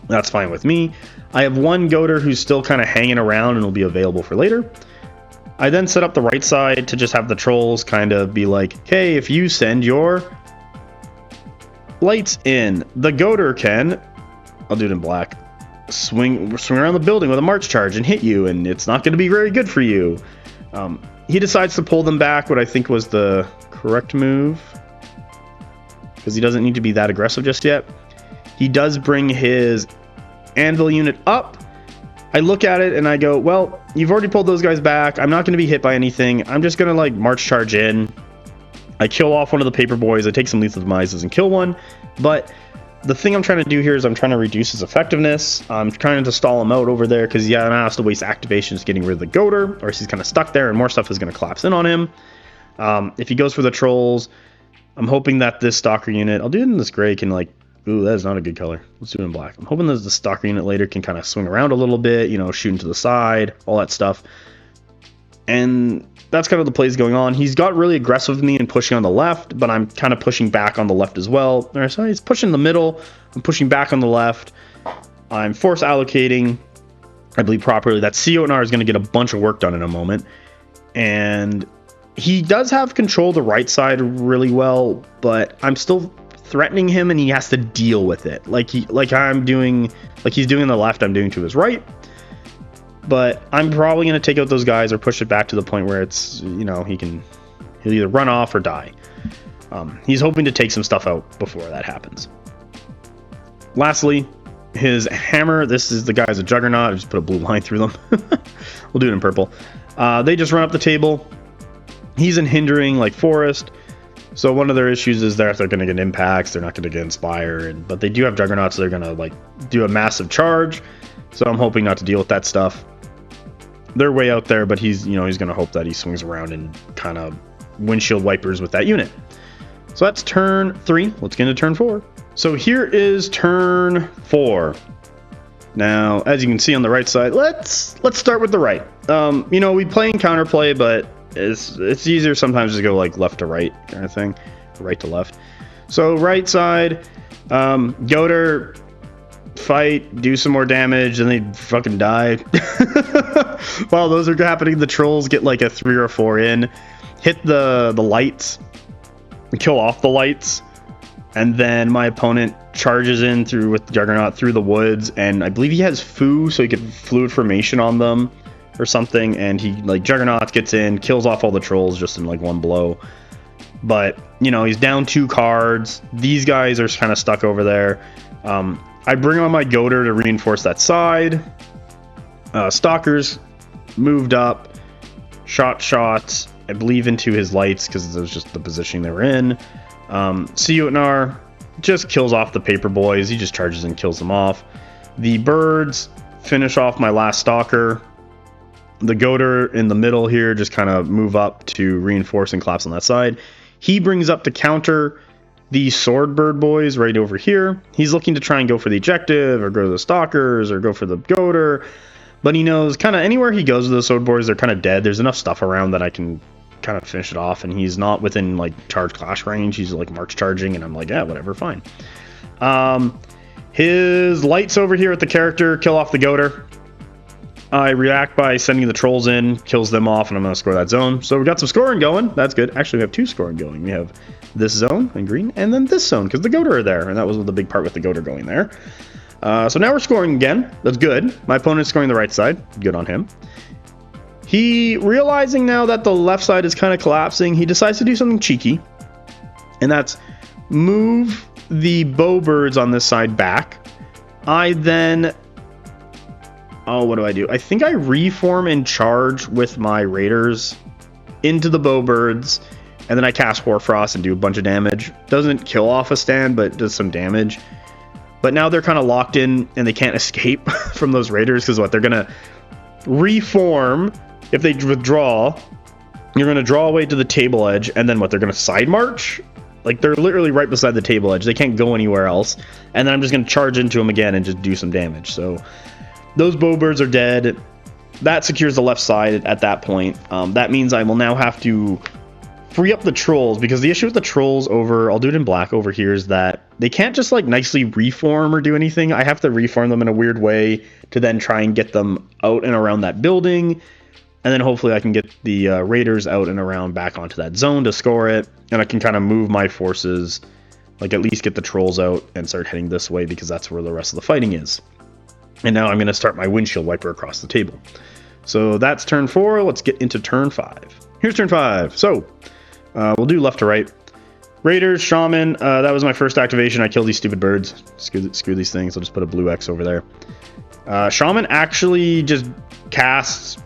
That's fine with me. I have 1 Goltr who's still kind of hanging around and will be available for later. I then set up the right side to just have the trolls kind of be like, hey, if you send your lights in, the Goltr can, I'll do it in black, swing around the building with a march charge and hit you, and it's not going to be very good for you. He decides to pull them back, what I think was the correct move, because he doesn't need to be that aggressive just yet. He does bring his anvil unit up. I look at it and I go, well, you've already pulled those guys back. I'm not going to be hit by anything. I'm just going to like march charge in. I kill off one of the paper boys. I take some lethal demises and kill one. But the thing I'm trying to do here is I'm trying to reduce his effectiveness. I'm trying to stall him out over there because yeah, I have to waste activations getting rid of the Goltr, or he's kind of stuck there and more stuff is going to collapse in on him. If he goes for the trolls, I'm hoping that this Stalker unit, I'll do it in this gray, can like, ooh, that is not a good color. Let's do it in black. I'm hoping that the Stalker unit later can kind of swing around a little bit, you know, shooting to the side, all that stuff. And that's kind of the plays going on. He's got really aggressive with me and pushing on the left, but I'm kind of pushing back on the left as well. Or sorry, he's pushing in the middle. I'm pushing back on the left. I'm force allocating, I believe properly. That Jotnar is going to get a bunch of work done in a moment. And he does have control of the right side really well, but I'm still threatening him and he has to deal with it like he's doing on the left, I'm doing to his right. But I'm probably going to take out those guys or push it back to the point where it's, you know, he'll either run off or die. He's hoping to take some stuff out before that happens. Lastly, his hammer, this is the guy's a juggernaut. I just put a blue line through them. We'll do it in purple. They just run up the table. He's in hindering like forest. So one of their issues is that they're going to get impacts, they're not going to get inspire, but they do have juggernauts, so they're going to like do a massive charge. So I'm hoping not to deal with that stuff. They're way out there, but he's going to hope that he swings around and kind of windshield wipers with that unit. So that's turn 3. Let's get into turn 4. So here is turn 4. Now, as you can see on the right side, let's start with the right. You know, we play in counterplay, but it's easier sometimes to go like left to right kind of thing, right to left. So right side, Goltr, fight, do some more damage, and they fucking die. While those are happening, the trolls get like a 3 or 4 in, hit the lights, kill off the lights, and then my opponent charges in through with the Juggernaut through the woods, and I believe he has Foo, so he could fluid formation on them or something, and he like Juggernaut gets in, kills off all the trolls just in like 1 blow. But you know, he's down 2 cards. These guys are kind of stuck over there. I bring on my Goltr to reinforce that side. Stalkers moved up, shots, I believe, into his lights because it was just the positioning they were in. Jotnar just kills off the paper boys. He just charges and kills them off. The birds finish off my last stalker. The Goltr in the middle here just kind of move up to reinforce and collapse on that side. He brings up to counter the sword bird boys right over here. He's looking to try and go for the objective or go to the stalkers or go for the Goltr. But he knows kind of anywhere he goes with the sword boys, they're kind of dead. There's enough stuff around that I can kind of finish it off. And he's not within like charge clash range. He's like march charging. And I'm like, yeah, whatever, fine. His lights over here at the character kill off the Goltr. I react by sending the trolls in, kills them off, and I'm going to score that zone. So we got some scoring going. That's good. Actually, we have 2 scoring going. We have this zone in green, and then this zone, because the Goltr are there, and that was the big part with the Goltr going there. So now we're scoring again. That's good. My opponent's scoring the right side. Good on him. He, realizing now that the left side is kind of collapsing, he decides to do something cheeky, and that's move the bowbirds on this side back. I then... Oh, what do? I think I reform and charge with my raiders into the bowbirds, and then I cast Hoarfrost and do a bunch of damage. Doesn't kill off a stand, but does some damage. But now they're kind of locked in, and they can't escape from those raiders, because what? They're going to reform. If they withdraw, you're going to draw away to the table edge, and then what? They're going to side march? Like, they're literally right beside the table edge. They can't go anywhere else. And then I'm just going to charge into them again and just do some damage. So... those bowbirds are dead. That secures the left side at that point. That means I will now have to free up the trolls, because the issue with the trolls over, I'll do it in black over here, is that they can't just like nicely reform or do anything. I have to reform them in a weird way to then try and get them out and around that building. And then hopefully I can get the raiders out and around back onto that zone to score it. And I can kind of move my forces, like at least get the trolls out and start heading this way, because that's where the rest of the fighting is. And now I'm going to start my windshield wiper across the table. So that's turn 4. Let's get into turn 5. Here's turn 5. So we'll do left to right. Raiders, Shaman. That was my first activation. I killed these stupid birds. Screw these things. I'll just put a blue X over there. Shaman actually just casts...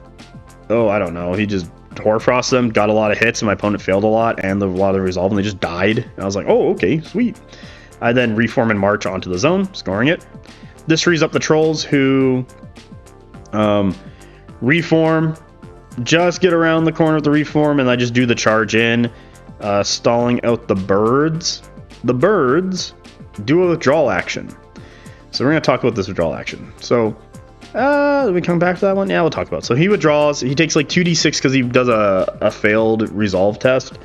Oh, I don't know. He just Hoarfrost them. Got a lot of hits, and my opponent failed a lot. And a lot of the resolve, and they just died. And I was like, oh, okay, sweet. I then reform and march onto the zone, scoring it. This frees up the trolls, who reform, just get around the corner of the reform, and I just do the charge in, stalling out the birds. The birds do a withdrawal action. So we're going to talk about this withdrawal action. So, did we come back to that one? Yeah, we'll talk about it. So he withdraws. He takes like 2d6 because he does a failed resolve test,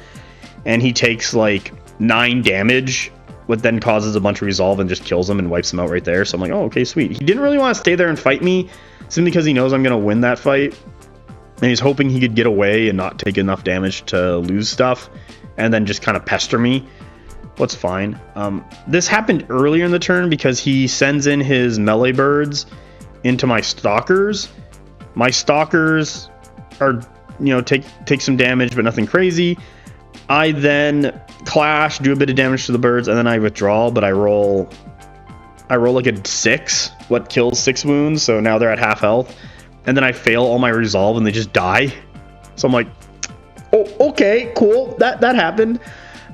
and he takes like 9 damage, what then causes a bunch of resolve and just kills him and wipes him out right there. So I'm like, oh, okay, sweet. He didn't really want to stay there and fight me, simply because he knows I'm going to win that fight. And he's hoping he could get away and not take enough damage to lose stuff, and then just kind of pester me. What's fine. This happened earlier in the turn because he sends in his melee birds into my stalkers. My stalkers are, take some damage, but nothing crazy. I then clash, do a bit of damage to the birds, and then I withdraw, but I roll like a 6, what kills 6 wounds, so now they're at half health. And then I fail all my resolve and they just die. So I'm like, oh, okay, cool, that happened.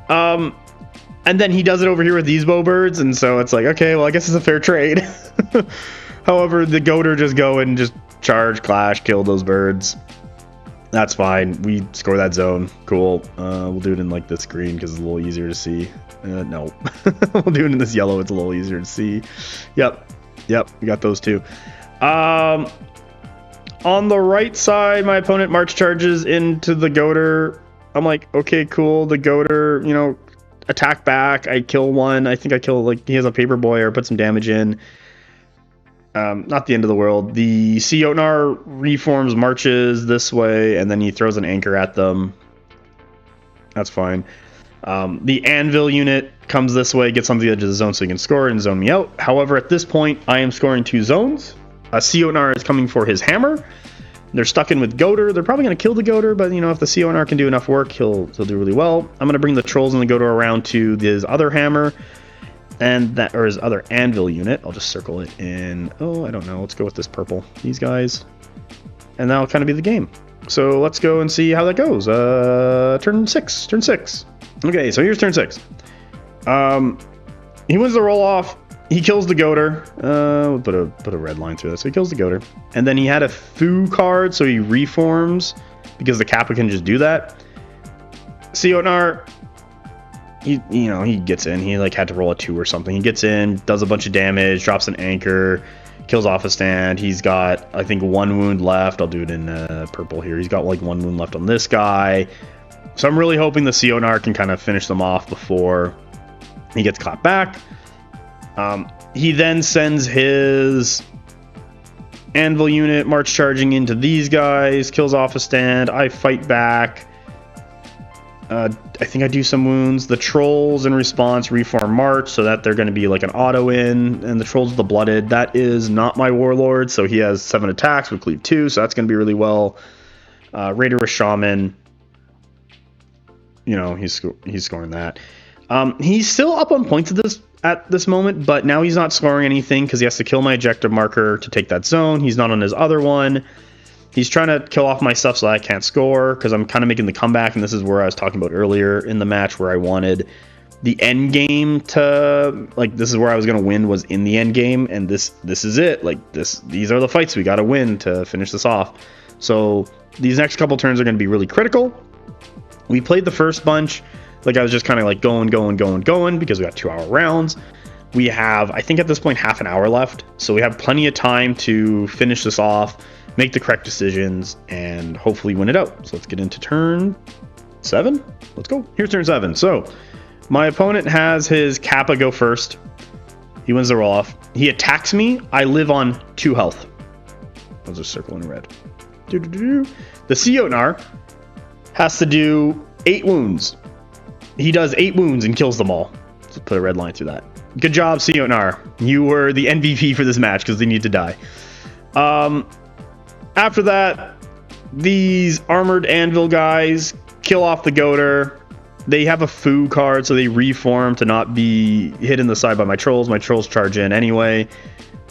And then he does it over here with these bowbirds, and so it's like, okay, well, I guess it's a fair trade. However, the Goltr just go and just charge, clash, kill those birds. That's fine. We score that zone. Cool. We'll do it in like this green because it's a little easier to see. No. We'll do it in this yellow. It's a little easier to see. Yep. We got those two. On the right side, my opponent march charges into the Goltr. I'm like, okay, cool. The Goltr, attack back. I kill one. I think I kill, like, he has a paper boy or put some damage in. Not the end of the world. The Jotnar reforms, marches this way, and then he throws an anchor at them. That's fine. The anvil unit comes this way, gets on the edge of the zone so he can score and zone me out. However, at this point, I am scoring 2 zones. Jotnar is coming for his hammer. They're stuck in with Goltr. They're probably going to kill the Goltr, but if the Jotnar can do enough work, he'll do really well. I'm going to bring the trolls and the Goltr around to his other hammer. Or his other anvil unit. I'll just circle it in. Oh, I don't know. Let's go with this purple. These guys. And that'll kind of be the game. So let's go and see how that goes. Turn six. Okay, so here's turn 6. He wins the roll off. He kills the Goltr. We'll put a red line through this. So he kills the Goltr. And then he had a Foo card, so he reforms because the Kappa can just do that. Jotnar, he gets in. He like had to roll a 2 or something. He gets in, does a bunch of damage, drops an anchor, kills off a stand. He's got, I think, 1 wound left. I'll do it in purple here. He's got like 1 wound left on this guy. So I'm really hoping the Jotnar can kind of finish them off before he gets caught back. He then sends his Anvil unit march charging into these guys, kills off a stand. I fight back. I think I do some wounds. The trolls in response reform march so that they're going to be like an auto in, and the trolls of the blooded. That is not my warlord, so he has 7 attacks with cleave 2, so that's going to be really well. Raider with shaman. He's scoring that. He's still up on points at this moment, but now he's not scoring anything because he has to kill my objective marker to take that zone. He's not on his other one. He's trying to kill off my stuff so I can't score because I'm kind of making the comeback, and this is where I was talking about earlier in the match where I wanted the end game to, like, this is where I was going to win, was in the end game, and this is it. Like, these are the fights we got to win to finish this off. So these next couple turns are going to be really critical. We played the first bunch. Like, I was just kind of like going because we got 2-hour rounds. We have, I think at this point, half an hour left. So we have plenty of time to finish this off, make the correct decisions, and hopefully win it out. So let's get into turn 7. Let's go. Here's turn 7. So my opponent has his Kappa go first. He wins the roll off. He attacks me. I live on 2 health. Those are circle in red. The Jotnar has to do 8 wounds. He does 8 wounds and kills them all. So put a red line through that. Good job, Jotnar. You were the MVP for this match because they need to die. After that, these armored anvil guys kill off the Goltr. They have a Foo card, so they reform to not be hit in the side by my trolls. My trolls charge in anyway.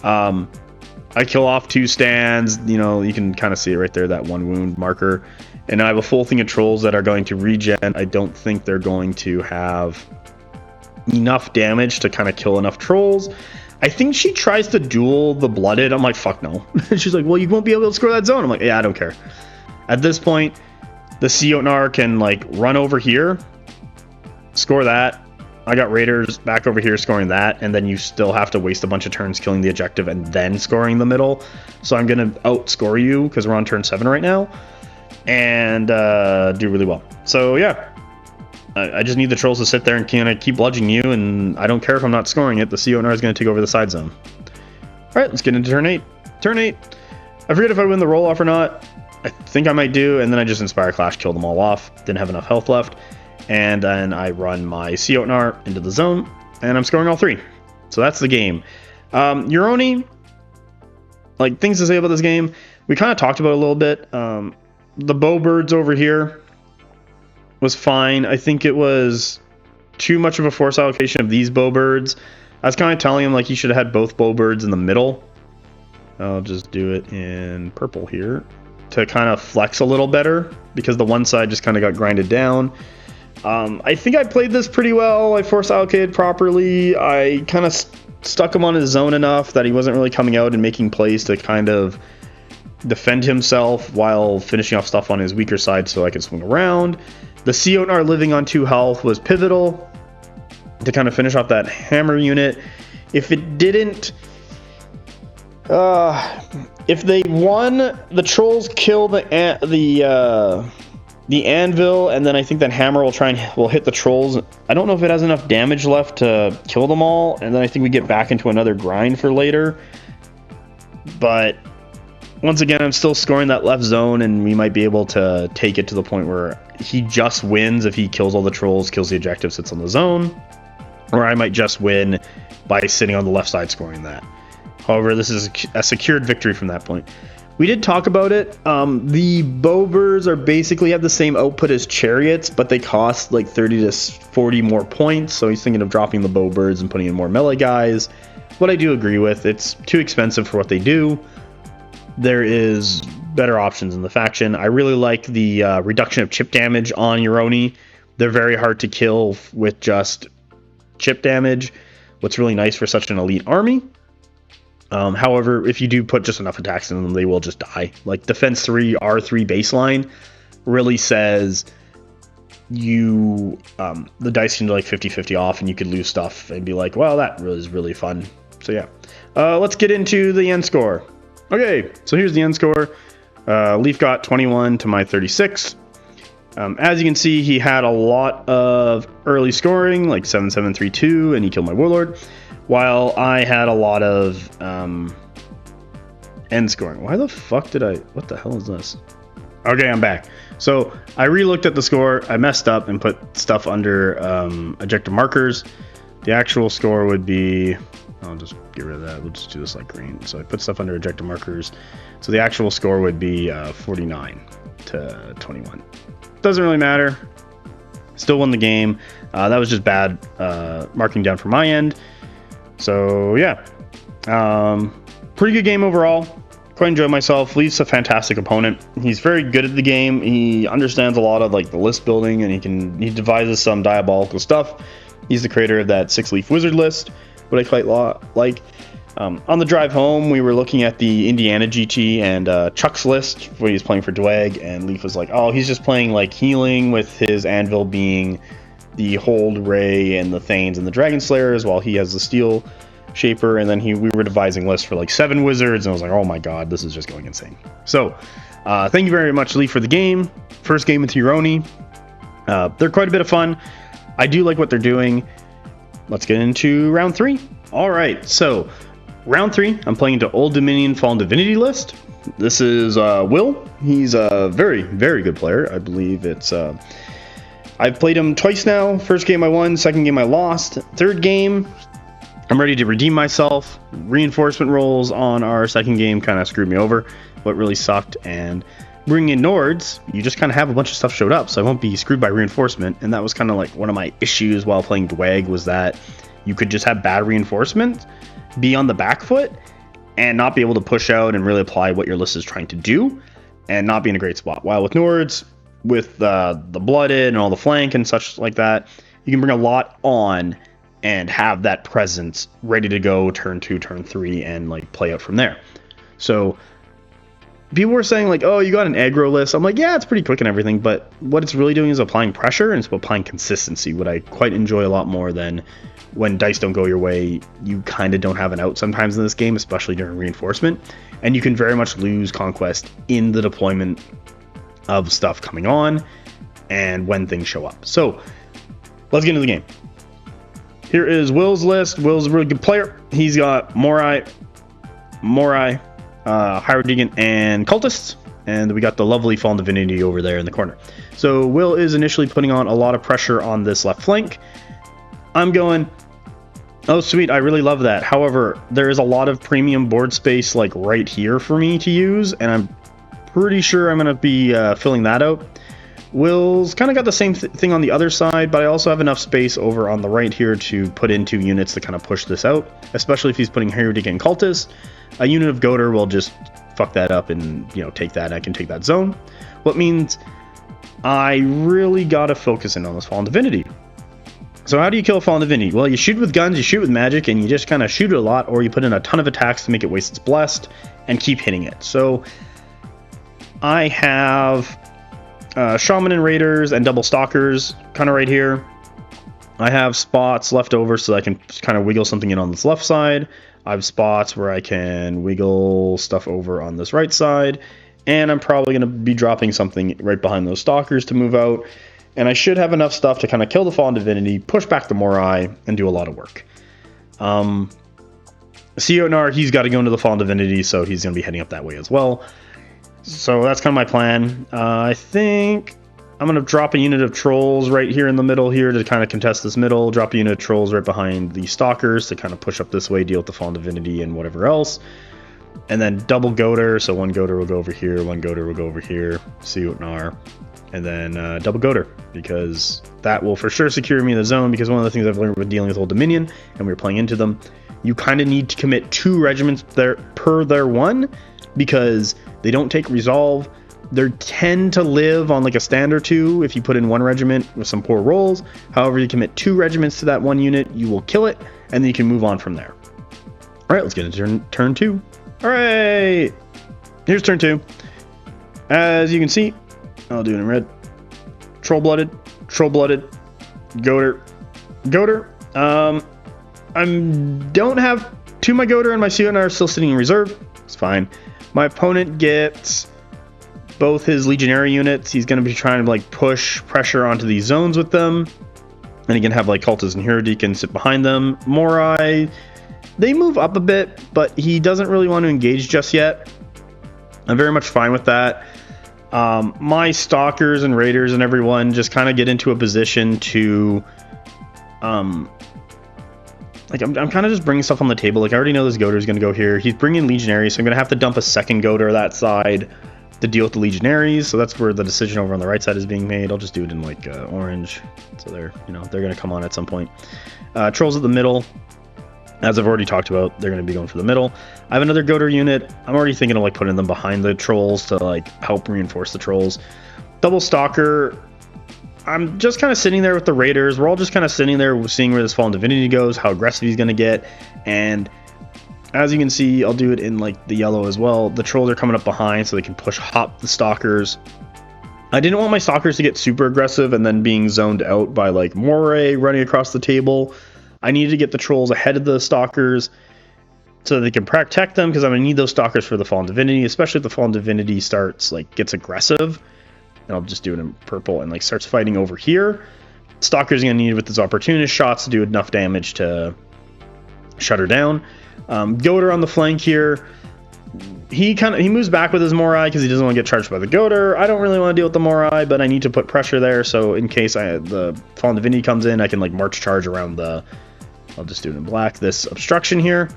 I kill off 2 stands. You can kind of see it right there, that 1 wound marker. And I have a full thing of trolls that are going to regen. I don't think they're going to have enough damage to kind of kill enough trolls. I think she tries to duel the blooded. I'm like, fuck no. She's like, well, you won't be able to score that zone. I'm like, yeah, I don't care. At this point, the Jotnar can like run over here, score that. I got raiders back over here scoring that, and then you still have to waste a bunch of turns killing the objective and then scoring the middle. So I'm going to outscore you because we're on turn 7 right now, and do really well. So yeah, I just need the trolls to sit there and kind of keep bludgeoning you, and I don't care if I'm not scoring it. The Jotnar is going to take over the side zone. All right, let's get into turn 8. Turn 8. I forget if I win the roll off or not. I think I might do, and then I just Inspire Clash, kill them all off. Didn't have enough health left. And then I run my Jotnar into the zone, and I'm scoring all 3. So that's the game. Yornoi, like, things to say about this game. We kind of talked about it a little bit. The bowbirds over here was fine. I think it was too much of a force allocation of these bowbirds. I was kind of telling him, like, he should have had both bowbirds in the middle. I'll just do it in purple here to kind of flex a little better, because the one side just kind of got grinded down. I think I played this pretty well. I force allocated properly. I kind of stuck him on his zone enough that he wasn't really coming out and making plays to kind of defend himself while finishing off stuff on his weaker side so I could swing around. The Jotnar living on 2 health was pivotal to kind of finish off that hammer unit. If it didn't... if they won, the trolls kill the anvil, and then I think that hammer will hit the trolls. I don't know if it has enough damage left to kill them all, and then I think we get back into another grind for later. But once again, I'm still scoring that left zone, and we might be able to take it to the point where he just wins if he kills all the trolls, kills the objective, sits on the zone, or I might just win by sitting on the left side scoring that. However, this is a secured victory from that point. We did talk about it. The bowbirds are basically have the same output as chariots, but they cost like 30 to 40 more points. So he's thinking of dropping the bowbirds and putting in more melee guys. What I do agree with, it's too expensive for what they do. There is better options in the faction. I really like the reduction of chip damage on Yornoi. They're very hard to kill with just chip damage. What's really nice for such an elite army. However, if you do put just enough attacks in them, they will just die. Like defense 3, R3 baseline really says you the dice can be like 50-50 off, and you could lose stuff and be like, well, that was really fun. So yeah, let's get into the end score. Okay, so here's the end score. Leaf got 21 to my 36. As you can see, he had a lot of early scoring, like 7-7-3-2, and he killed my Warlord, while I had a lot of end scoring. Why the fuck did I... What the hell is this? Okay, I'm back. So I re-looked at the score. I messed up and put stuff under objective markers. The actual score would be... I'll just get rid of that. We'll just do this like green. So I put stuff under objective markers. So the actual score would be 49 to 21. Doesn't really matter. Still won the game. That was just bad marking down from my end. So yeah, pretty good game overall. Quite enjoyed myself. Leaf's a fantastic opponent. He's very good at the game. He understands a lot of like the list building, and he devises some diabolical stuff. He's the creator of that 6-leaf wizard list, what I quite like. On the drive home, we were looking at the Indiana GT and Chuck's list when he was playing for Dweghom, and Leaf was like, oh, he's just playing like healing with his anvil being the Hold Ray and the Thanes and the Dragon Slayers, while he has the Steel Shaper. And then we were devising lists for like 7 wizards, and I was like, oh my god, this is just going insane. So thank you very much, Leaf, for the game. First game with Yornoi. They're quite a bit of fun. I do like what they're doing. Let's get into round 3. All right, so round 3, I'm playing into Old Dominion Fallen Divinity list. This is Will. He's a very, very good player. I believe it's... I've played him twice now. First game I won, second game I lost. Third game, I'm ready to redeem myself. Reinforcement rolls on our second game kind of screwed me over. What really sucked. And bringing in Nords, you just kind of have a bunch of stuff showed up, so I won't be screwed by reinforcement. And that was kind of like one of my issues while playing Dweghom, was that you could just have bad reinforcement, be on the back foot, and not be able to push out and really apply what your list is trying to do, and not be in a great spot. While with Nords, with the blooded and all the flank and such like that, you can bring a lot on and have that presence ready to go turn 2, turn 3, and like play out from there. So people were saying like, oh, you got an aggro list. I'm like, yeah, it's pretty quick and everything, but what it's really doing is applying pressure, and it's applying consistency, what I quite enjoy a lot more than when dice don't go your way. You kind of don't have an out sometimes in this game, especially during reinforcement, and you can very much lose Conquest in the deployment of stuff coming on and when things show up. So let's get into the game. Here is Will's list. Will's a really good player. He's got Morai, Hierodeacon, and Cultists, and we got the lovely Fallen Divinity over there in the corner. So Will is initially putting on a lot of pressure on this left flank. I'm going, oh sweet, I really love that. However, there is a lot of premium board space like right here for me to use, and I'm pretty sure I'm going to be filling that out. Will's kind of got the same thing on the other side, but I also have enough space over on the right here to put in 2 units to kind of push this out, especially if he's putting Hierodeacon and Cultist. A unit of Goltr will just fuck that up and, you know, take that. I can take that zone. What means I really got to focus in on this Fallen Divinity. So how do you kill a Fallen Divinity? Well, you shoot with guns, you shoot with magic, and you just kind of shoot it a lot, or you put in a ton of attacks to make it waste its blessed and keep hitting it. So I have Shaman and Raiders and double Stalkers kind of right here. I have spots left over so I can kind of wiggle something in on this left side. I have spots where I can wiggle stuff over on this right side. And I'm probably going to be dropping something right behind those Stalkers to move out. And I should have enough stuff to kind of kill the Fallen Divinity, push back the Morai, and do a lot of work. Jotnar, he's got to go into the Fallen Divinity, so he's going to be heading up that way as well. So that's kind of my plan. I think I'm going to drop a unit of Trolls right here in the middle here to kind of contest this middle. Drop a unit of Trolls right behind the Stalkers to kind of push up this way, deal with the Fallen Divinity and whatever else. And then double Goltr, so one Goltr will go over here, one Goltr will go over here, Jotnar, and then double Goltr, because that will for sure secure me in the zone, because one of the things I've learned with dealing with Old Dominion, and we were playing into them, you kind of need to commit 2 regiments per their one, because they don't take resolve. They tend to live on like a stand or 2 if you put in 1 regiment with some poor rolls. However, you commit 2 regiments to that 1 unit, you will kill it, and then you can move on from there. All right, let's get into turn 2. All right, here's turn 2. As you can see, I'll do it in red. Troll-blooded, Goltr. I don't have 2 of my Goltr, and my Jotnar are still sitting in reserve. It's fine. My opponent gets both his legionary units. He's going to be trying to like push pressure onto these zones with them, and he can have like cultists and hero deacons sit behind them. Morai, they move up a bit, but he doesn't really want to engage just yet. I'm very much fine with that. My stalkers and raiders and everyone just kind of get into a position to like I'm kind of just bringing stuff on the table. Like I already know this Goltr is going to go here. He's bringing legionaries, so I'm going to have to dump a second Goltr that side to deal with the legionaries. So that's where the decision over on the right side is being made. I'll just do it in like orange, so they're going to come on at some point. Trolls at the middle, as I've already talked about, they're going to be going for the middle. I have another Goltr unit. I'm already thinking of like putting them behind the trolls to like help reinforce the trolls. Double stalker, I'm just kind of sitting there with the raiders. We're all just kind of sitting there seeing where this Fallen Divinity goes, how aggressive he's going to get. And as you can see, I'll do it in like the yellow as well. The trolls are coming up behind so they can push hop the stalkers. I didn't want my stalkers to get super aggressive and then being zoned out by like Moray running across the table. I needed to get the trolls ahead of the stalkers so they can protect them, because I'm going to need those stalkers for the Fallen Divinity, especially if the Fallen Divinity gets aggressive. And I'll just do it in purple and like starts fighting over here. Stalker's going to need with his opportunist shots to do enough damage to shut her down. Goltr on the flank here. He moves back with his Morai because he doesn't want to get charged by the Goltr. I don't really want to deal with the Morai, but I need to put pressure there. So in case the Fallen Divinity comes in, I can like march charge around I'll just do it in black, this obstruction here,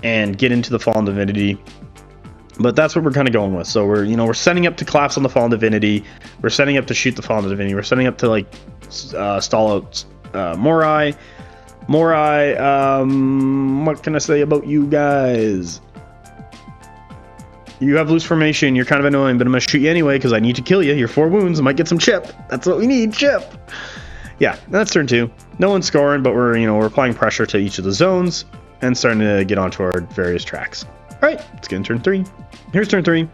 and get into the Fallen Divinity. But that's what we're kind of going with. So we're setting up to collapse on the Fallen Divinity. We're setting up to shoot the Fallen Divinity. We're setting up to like stall out Morai. What can I say about you guys? You have loose formation. You're kind of annoying, but I'm going to shoot you anyway because I need to kill you. You're 4 wounds. I might get some chip. That's what we need, chip. Yeah, that's turn 2. No one's scoring, but we're applying pressure to each of the zones and starting to get onto our various tracks. All right, let's get into turn 3. Here's turn 3.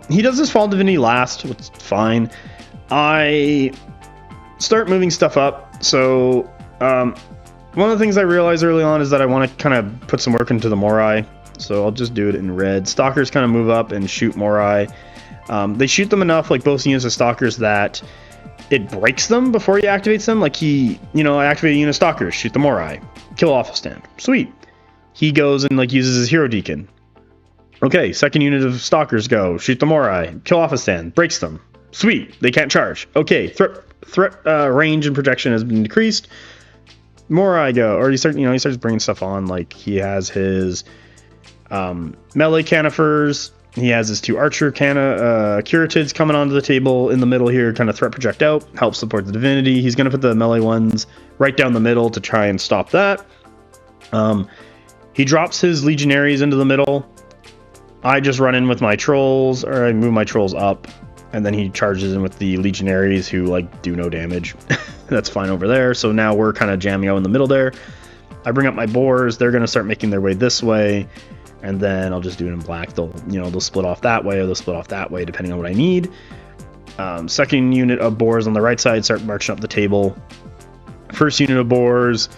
He does this Fallen Divinity last, which is fine. I start moving stuff up. So one of the things I realized early on is that I want to kind of put some work into the Morai. So I'll just do it in red. Stalkers kind of move up and shoot Morai. They shoot them enough, like both units of Stalkers, that it breaks them before he activates them. Like I activate a unit of Stalkers, shoot the Morai, kill off a stand. Sweet. He goes and like uses his hero deacon. Okay, second unit of Stalkers go, shoot the Morai, kill off a stand, breaks them. Sweet, they can't charge. Okay, threat range and protection has been decreased. Morai go, or he starts bringing stuff on. Like he has his melee canifers. He has his 2 archer curatids coming onto the table in the middle here, kind of threat project out, help support the divinity. He's going to put the melee ones right down the middle to try and stop that. He drops his legionaries into the middle. I just run in with my trolls, or I move my trolls up, and then he charges in with the legionaries who like do no damage. That's fine over there. So now we're kind of jamming out in the middle there. I bring up my boars. They're going to start making their way this way, and then I'll just do it in black. They'll split off that way, or they'll split off that way depending on what I need. Second unit of boars on the right side start marching up the table. First unit of boars.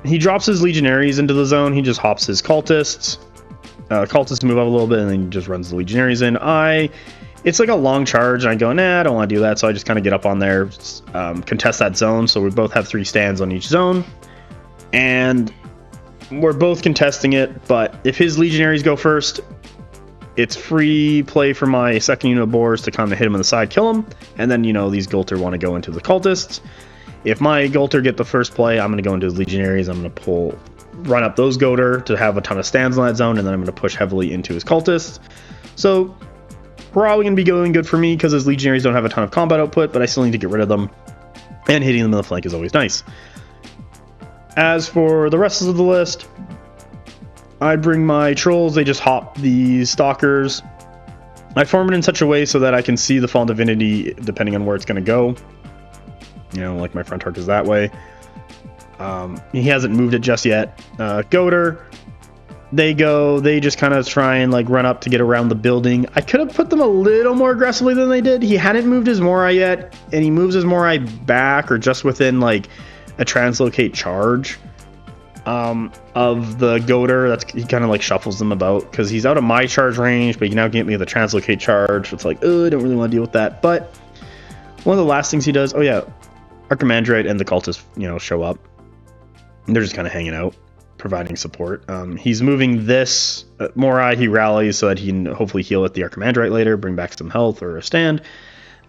He drops his legionaries into the zone. He just hops his cultists. Cultists move up a little bit, and then he just runs the legionaries in. It's like a long charge, and I go, nah, I don't want to do that. So I just kind of get up on there, contest that zone. So we both have 3 stands on each zone, and we're both contesting it. But if his legionaries go first, it's free play for my second unit of boars to kind of hit him on the side, kill him, and then these Goltr want to go into the cultists. If my Goltr get the first play, I'm going to go into his legionaries. I'm going to run up those Goltr to have a ton of stands in that zone, and then I'm going to push heavily into his cultists. So probably going to be going good for me because his legionaries don't have a ton of combat output, but I still need to get rid of them, and hitting them in the flank is always nice. As for the rest of the list, I bring my trolls. They just hop the stalkers. I form it in such a way so that I can see the Fallen Divinity depending on where it's going to go. You know, like my front arc is that way. He hasn't moved it just yet. Goltr, they just kind of try and like run up to get around the building. I could have put them a little more aggressively than they did. He hadn't moved his Morai yet, and he moves his Morai back or just within like a translocate charge of the Goltr. He kind of like shuffles them about because he's out of my charge range, but he can now get me the translocate charge. It's like, oh, I don't really want to deal with that. But one of the last things he does, oh yeah, Archimandrite and the cultists, you know, show up. And they're just kind of hanging out, providing support. He's moving this Morai. He rallies so that he can hopefully heal at the Archimandrite later, bring back some health or a stand.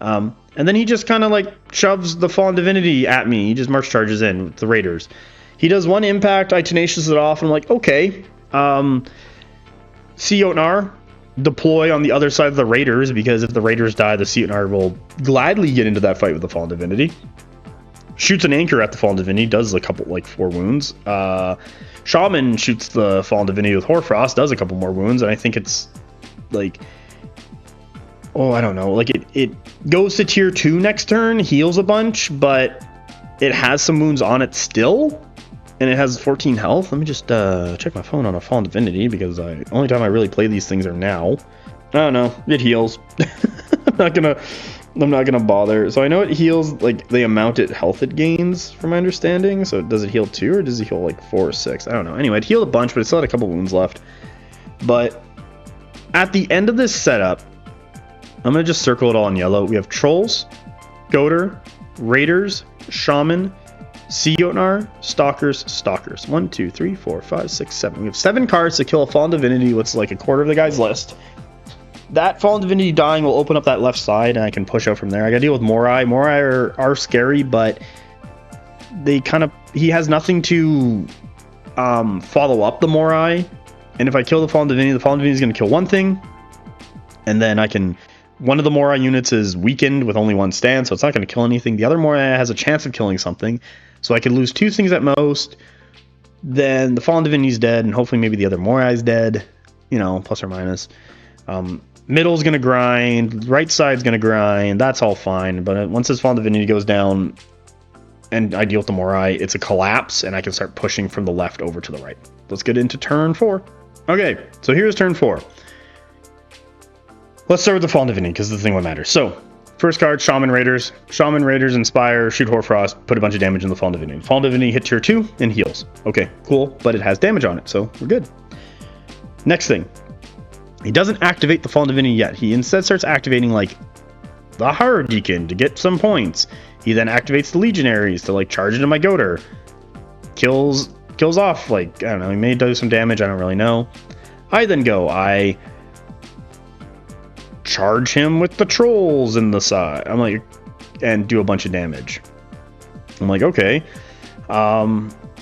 And then he just kind of like shoves the Fallen Divinity at me. He just march charges in with the Raiders. He does one impact. I tenacious it off. And I'm like, okay. See Jotnar deploy on the other side of the Raiders, because if the Raiders die, the Jotnar will gladly get into that fight with the Fallen Divinity. Shoots an anchor at the Fallen Divinity, does a couple, like 4 wounds. Shaman shoots the Fallen Divinity with Hoarfrost, does a couple more wounds, and I think it's like, oh, I don't know, like it goes to tier 2 next turn, heals a bunch, but it has some wounds on it still, and it has 14 health. Let me just check my phone on a Fallen Divinity, because the only time I really play these things are now. I don't know, it heals. I'm not gonna bother. So I know it heals like the amount it health it gains, from my understanding. So does it heal 2 or does it heal like 4 or 6? I don't know. Anyway, it healed a bunch, but it still had a couple wounds left. But at the end of this setup, I'm gonna just circle it all in yellow. We have trolls, Goltr, Raiders, Shaman, Jotnar, Stalkers. 1, 2, 3, 4, 5, 6, 7. We have 7 cards to kill a Fallen Divinity, what's like a quarter of the guy's list. That Fallen Divinity dying will open up that left side, and I can push out from there. I gotta deal with Morai. Morai are scary, but they kind of... He has nothing to follow up the Morai. And if I kill the Fallen Divinity is gonna kill one thing. And then I can... One of the Morai units is weakened with only 1 stand, so it's not gonna kill anything. The other Morai has a chance of killing something. So I could lose 2 things at most. Then the Fallen Divinity's dead, and hopefully maybe the other Morai's dead. You know, plus or minus. Middle's gonna grind, right side's gonna grind, that's all fine, but once this Fallen Divinity goes down and I deal with the Morai, it's a collapse, and I can start pushing from the left over to the right. Let's get into turn 4. Okay, so here's turn 4. Let's start with the Fallen Divinity, because this is the thing that matters. So, first card, Shaman Raiders. Shaman Raiders inspire, shoot Hoarfrost, put a bunch of damage in the Fallen Divinity. Fallen Divinity hit tier 2 and heals. Okay, cool, but it has damage on it, so we're good. Next thing. He doesn't activate the Fallen Divinity yet. He instead starts activating like the Hard Deacon to get some points. He then activates the Legionaries to like charge into my Goltr. Kills off, like, I don't know, he may do some damage, I don't really know. I charge him with the trolls in the side. I'm like, and do a bunch of damage. I'm like, okay.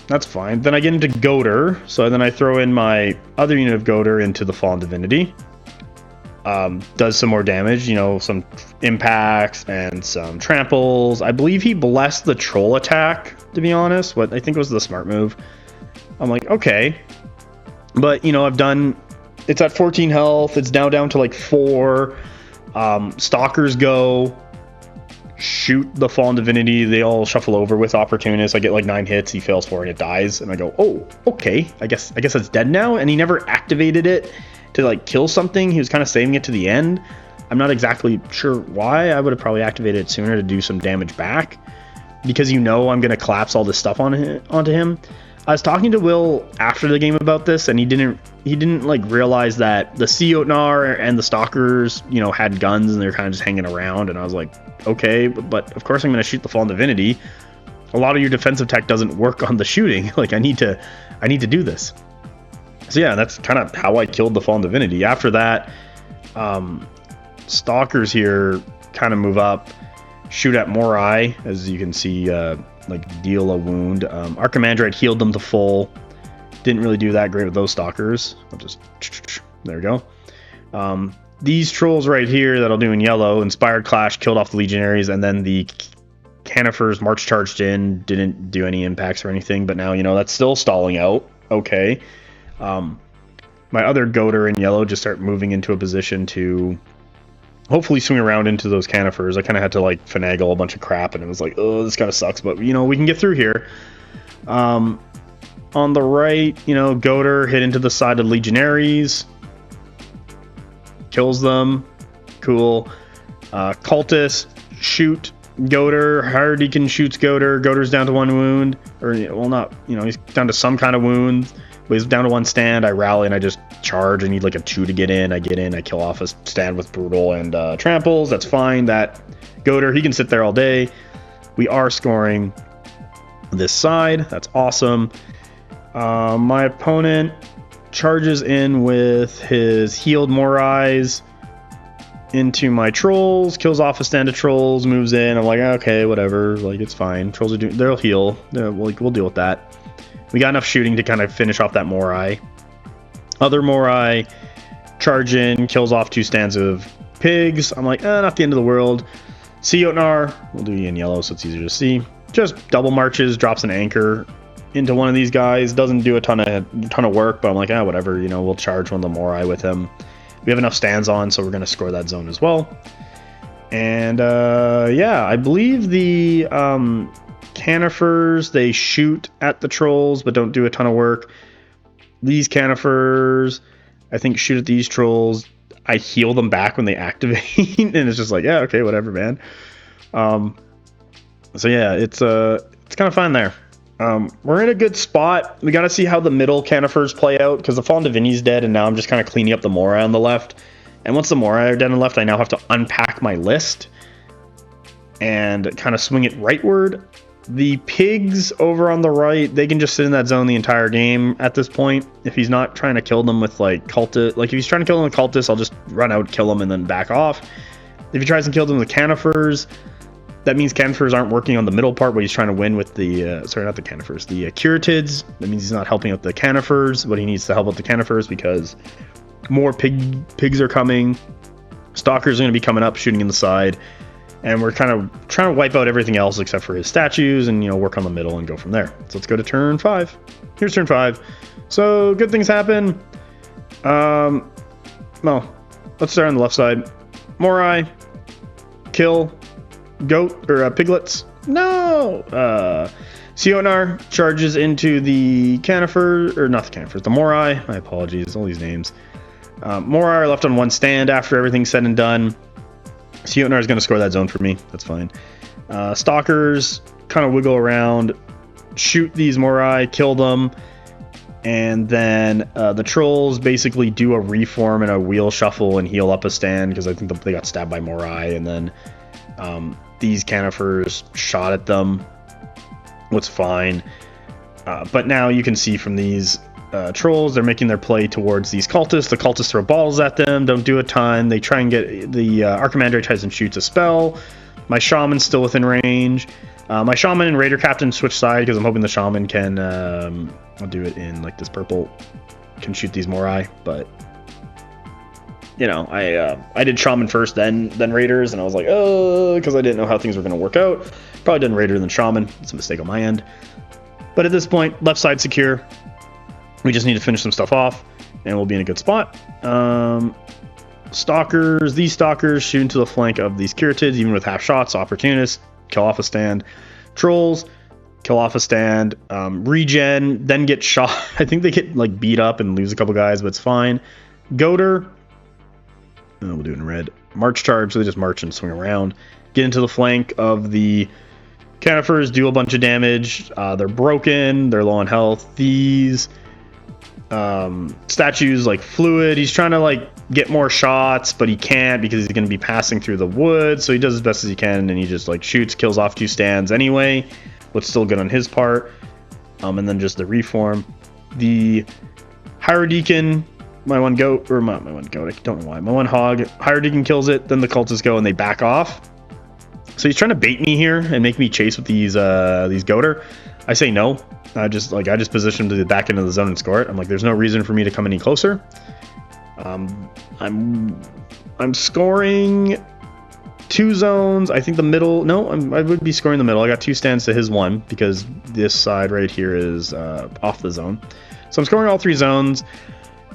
That's fine. Then I get into Goltr, so then I throw in my other unit of Goltr into the Fallen Divinity. Does some more damage, you know, some impacts and some tramples. I believe he blessed the troll attack, to be honest, what I think was the smart move. I'm like, okay. But, you know, it's at 14 health, it's now down to like 4. Stalkers go. Shoot the Fallen Divinity, they all shuffle over with Opportunist. I get like 9 hits, he fails 4 and it dies, and I go, oh, okay, I guess it's dead now. And he never activated it to like kill something. He was kind of saving it to the end. I'm not exactly sure why. I would have probably activated it sooner to do some damage back, because you know I'm gonna collapse all this stuff onto him. I was talking to Will after the game about this, and he didn't like realize that the Jotnar and the Stalkers, you know, had guns and they're kind of just hanging around. And I was like, okay, but of course I'm going to shoot the Fallen Divinity. A lot of your defensive tech doesn't work on the shooting. Like I need to do this. So yeah, that's kind of how I killed the Fallen Divinity. After that, Stalkers here kind of move up, shoot at Morai, as you can see, like deal a wound. Archimandrite healed them to full. Didn't really do that great with those Stalkers. I'll just, there we go. These trolls right here that I'll do in yellow, Inspired Clash killed off the Legionaries, and then the Canifers march charged in, didn't do any impacts or anything, but now, you know, that's still stalling out. Okay. My other Goltr in yellow just start moving into a position to hopefully swing around into those Canifers. I kind of had to like finagle a bunch of crap, and it was like, oh, this kind of sucks, but you know, we can get through here. On the right, you know, Goltr hit into the side of Legionaries, kills them. Cool. Cultist shoot Goltr. Higher Deacon shoots Goltr. Goltr's down to 1 wound, or well, not, you know, he's down to some kind of wound. But he's down to 1 stand. I rally and I just charge. I need like a 2 to get in. I get in. I kill off a stand with brutal and tramples. That's fine. That Goltr, he can sit there all day. We are scoring this side. That's awesome. My opponent charges in with his healed Morais into my trolls, kills off a stand of trolls, moves in. I'm like, okay, whatever. Like, it's fine. Trolls are doing. They'll heal. We'll deal with that. We got enough shooting to kind of finish off that Morai. Other Morai charge in, kills off 2 stands of pigs. I'm like, not the end of the world. See Jotnar. We'll do you in yellow so it's easier to see. Just double marches, drops an anchor into one of these guys. Doesn't do a ton of work, but I'm like, whatever. You know, we'll charge one of the Morai with him. We have enough stands on, so we're going to score that zone as well. And yeah, I believe the Canifers, they shoot at the trolls but don't do a ton of work. These Canifers, I think, shoot at these trolls. I heal them back when they activate, and it's just like, yeah, okay, whatever, man. So yeah, it's kind of fun there. We're in a good spot. We got to see how the middle Canifers play out, because the Fallen Divinity's dead, and now I'm just kind of cleaning up the Morai on the left. And once the Morai are dead on the left, I now have to unpack my list and kind of swing it rightward. The pigs over on the right, they can just sit in that zone the entire game at this point. If he's not trying to kill them with like cultist, like if he's trying to kill them with cultists, I'll just run out, kill them, and then back off. If he tries to kill them with Canifers, that means Canifers aren't working on the middle part, but he's trying to win with the sorry, not the Canifers, the Curatids. That means he's not helping with the Canifers, but he needs to help with the Canifers because more pigs are coming. Stalkers are going to be coming up, shooting in the side. And we're kind of trying to wipe out everything else except for his statues and, you know, work on the middle and go from there. So let's go to turn 5. Here's turn 5. So good things happen. Well, let's start on the left side. Morai, kill, goat, or piglets. No! Jotnar charges into the Canifer, or not the Canifers, the Morai. My apologies, all these names. Morai are left on 1 stand after everything's said and done. Jotnar is going to score that zone for me. That's fine. Stalkers kind of wiggle around, shoot these Morai, kill them, and then the trolls basically do a reform and a wheel shuffle and heal up a stand because I think they got stabbed by Morai, and then these Canifers shot at them. What's fine. But now you can see from these trolls, they're making their play towards these cultists. The cultists throw balls at them, don't do a ton. They try and get the Archimandrite tries and shoots a spell. My Shaman's still within range. My Shaman and Raider Captain switch side because I'm hoping the Shaman can, I'll do it in like this purple, can shoot these Morai, but you know, I did Shaman first, then Raiders, and I was like, oh, because I didn't know how things were going to work out. Probably done Raider then Shaman. It's a mistake on my end. But at this point, left side secure. We just need to finish some stuff off, and we'll be in a good spot. Stalkers, these Stalkers shoot into the flank of these Curatids, even with half shots. Opportunists, kill off a stand. Trolls, kill off a stand. Regen, then get shot. I think they get like beat up and lose a couple guys, but it's fine. Goltr, we'll do it in red. March charge, so they just march and swing around. Get into the flank of the Canifers, do a bunch of damage. They're broken, they're low on health. These statues like Fluid, he's trying to like get more shots, but he can't because he's going to be passing through the woods, so he does as best as he can, and he just like shoots, kills off 2 stands anyway. What's still good on his part. And then just the reform. The Hierodeacon, my one goat, or my one goat, I don't know why, my one hog, Hierodeacon kills it, then the cultists go and they back off. So he's trying to bait me here and make me chase with these Goltr. I say no. I just position him to the back end of the zone and score it. I'm like, there's no reason for me to come any closer. I'm scoring 2 zones. I think the middle, no, I would be scoring the middle. I got 2 stands to his 1 because this side right here is off the zone. So I'm scoring all 3 zones.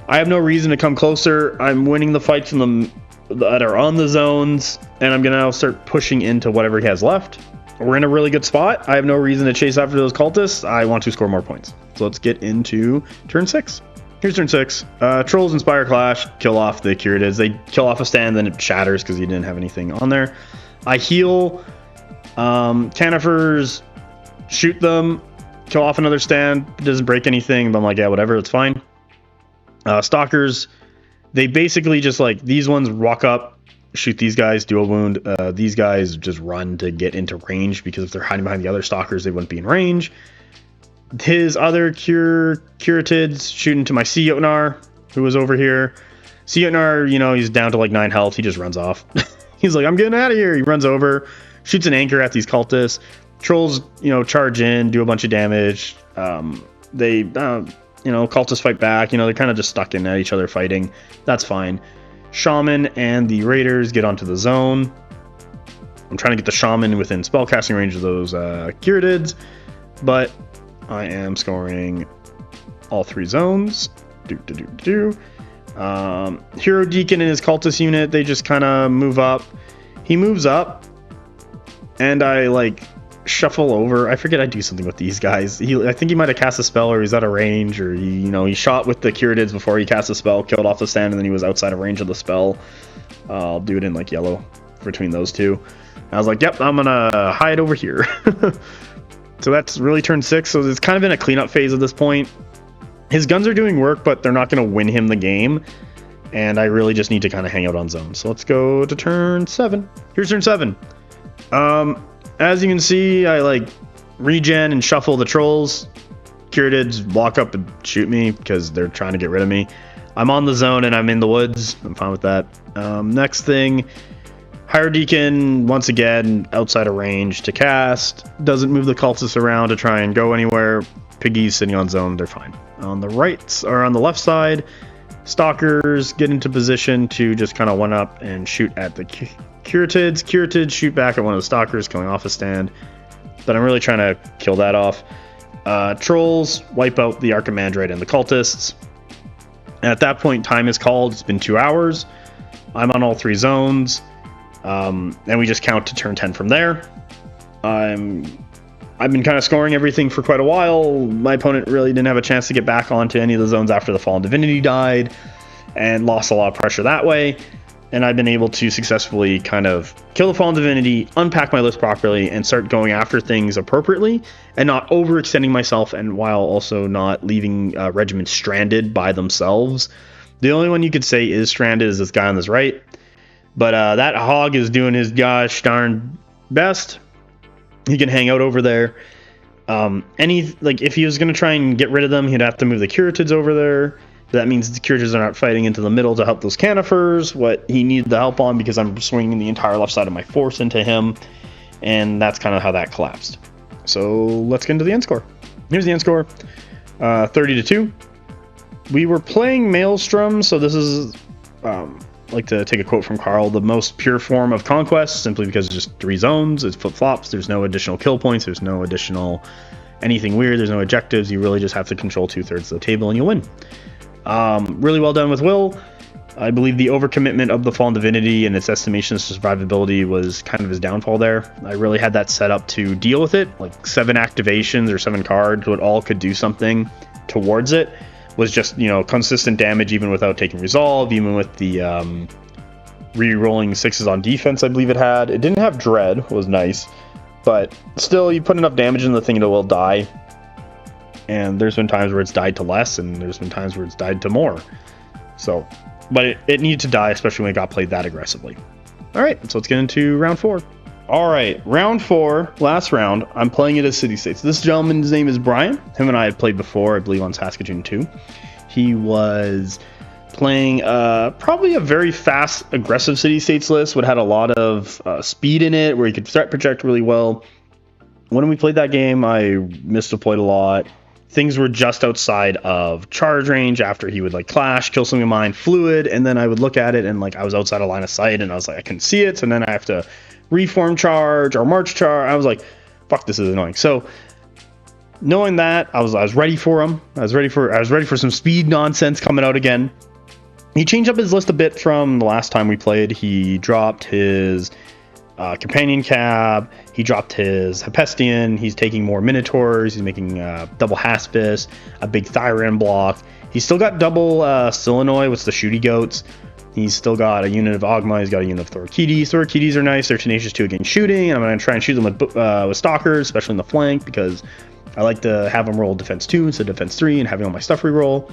I have no reason to come closer. I'm winning the fights that are on the zones, and I'm gonna now start pushing into whatever he has left. We're in a really good spot. I have no reason to chase after those cultists. I want to score more points. So let's get into turn 6. Here's turn 6. Trolls Inspire Clash, kill off the Curatids. They kill off a stand, then it shatters because he didn't have anything on there. I heal. Canifers, shoot them, kill off another stand. It doesn't break anything, but I'm like, yeah, whatever, it's fine. Stalkers, they basically just like, these ones walk up, shoot these guys, do a wound. These guys just run to get into range because if they're hiding behind the other Stalkers, they wouldn't be in range. His other Curatids shoot into my Sea Jotnar, who was over here. Sea Jotnar, you know, he's down to like 9 health. He just runs off. He's like, I'm getting out of here. He runs over, shoots an anchor at these cultists. Trolls, you know, charge in, do a bunch of damage. Cultists fight back. You know, they're kind of just stuck in at each other fighting. That's fine. Shaman and the Raiders get onto the zone. I'm trying to get the Shaman within spellcasting range of those Curatids, but I am scoring all 3 zones. Hero Deacon and his cultist unit, they just kind of move up. He moves up, and I like shuffle over. I forget I do something with these guys. I think he might have cast a spell, or he's out of range, or he shot with the Curatids before he cast a spell, killed off the stand, and then he was outside of range of the spell. I'll do it in like yellow between those two. I was like, yep, I'm gonna hide over here. So that's really turn 6. So it's kind of in a cleanup phase at this point. His guns are doing work, but they're not going to win him the game. And I really just need to kind of hang out on zone. So let's go to turn 7. Here's turn 7. As you can see, I like regen and shuffle the trolls. Curatids walk up and shoot me because they're trying to get rid of me. I'm on the zone and I'm in the woods. I'm fine with that. Next thing. Higher Deacon, once again, outside of range to cast. Doesn't move the cultists around to try and go anywhere. Piggies sitting on zone, they're fine. On the right, or on the left side, Stalkers get into position to just kind of one up and shoot at the Curatids. Curatids shoot back at one of the Stalkers, killing off a stand. But I'm really trying to kill that off. Trolls wipe out the Archimandrite and the cultists. And at that point, time is called. It's been 2 hours. I'm on all 3 zones. And we just count to turn 10 from there. I've been kind of scoring everything for quite a while. My opponent really didn't have a chance to get back onto any of the zones after the Fallen Divinity died, and lost a lot of pressure that way. And I've been able to successfully kind of kill the Fallen Divinity, unpack my list properly, and start going after things appropriately, and not overextending myself, and while also not leaving regiments stranded by themselves. The only one you could say is stranded is this guy on this right. But that hog is doing his gosh darn best. He can hang out over there. If he was going to try and get rid of them, he'd have to move the Curatids over there. That means the Curatids are not fighting into the middle to help those Canifers, what he needed the help on, because I'm swinging the entire left side of my force into him. And that's kind of how that collapsed. So let's get into the end score. Here's the end score. 30-2. We were playing Maelstrom, so this is... like to take a quote from Carl, the most pure form of Conquest, simply because it's just 3 zones, it's flip-flops, there's no additional kill points, there's no additional anything weird, there's no objectives, you really just have to control 2/3 of the table and you win. Really well done with Will. I believe the overcommitment of the Fallen Divinity and its estimation of survivability was kind of his downfall there. I really had that set up to deal with it, like 7 activations or 7 cards, what all could do something towards it. Was just, consistent damage even without taking resolve, even with the re-rolling 6s on defense, I believe it had. It didn't have dread, was nice, but still, you put enough damage in the thing, it will die. And there's been times where it's died to less, and there's been times where it's died to more. So, but it needed to die, especially when it got played that aggressively. All right, so let's get into round 4. All right, round 4, last round. I'm playing it as City States. This gentleman's name is Brian. Him and I had played before, I believe, on Saskatoon 2. He was playing probably a very fast, aggressive City States list. Would had a lot of speed in it, where he could threat project really well. When we played that game, I misdeployed a lot. things were just outside of charge range after he would like clash, kill something of mine, fluid, and then I would look at it and like I was outside of line of sight and I was like, I couldn't see it, and then I have to reform charge or march charge. I was like, fuck, this is annoying. So knowing that, I was ready for him. I was ready for some speed nonsense coming out again. He changed up his list a bit from the last time we played. He dropped his companion cab. He dropped his Hephaestian. He's taking more Minotaurs. He's making double Haspis, a big Thyran block. He's still got double Silonoi with the shooty goats. He's still got a unit of Ogma. He's got a unit of Thorkides. Thorkides are nice. They're tenacious too against shooting. And I'm going to try and shoot them with Stalkers, especially in the flank, because I like to have them roll defense 2 instead of defense 3 and having all my stuff reroll.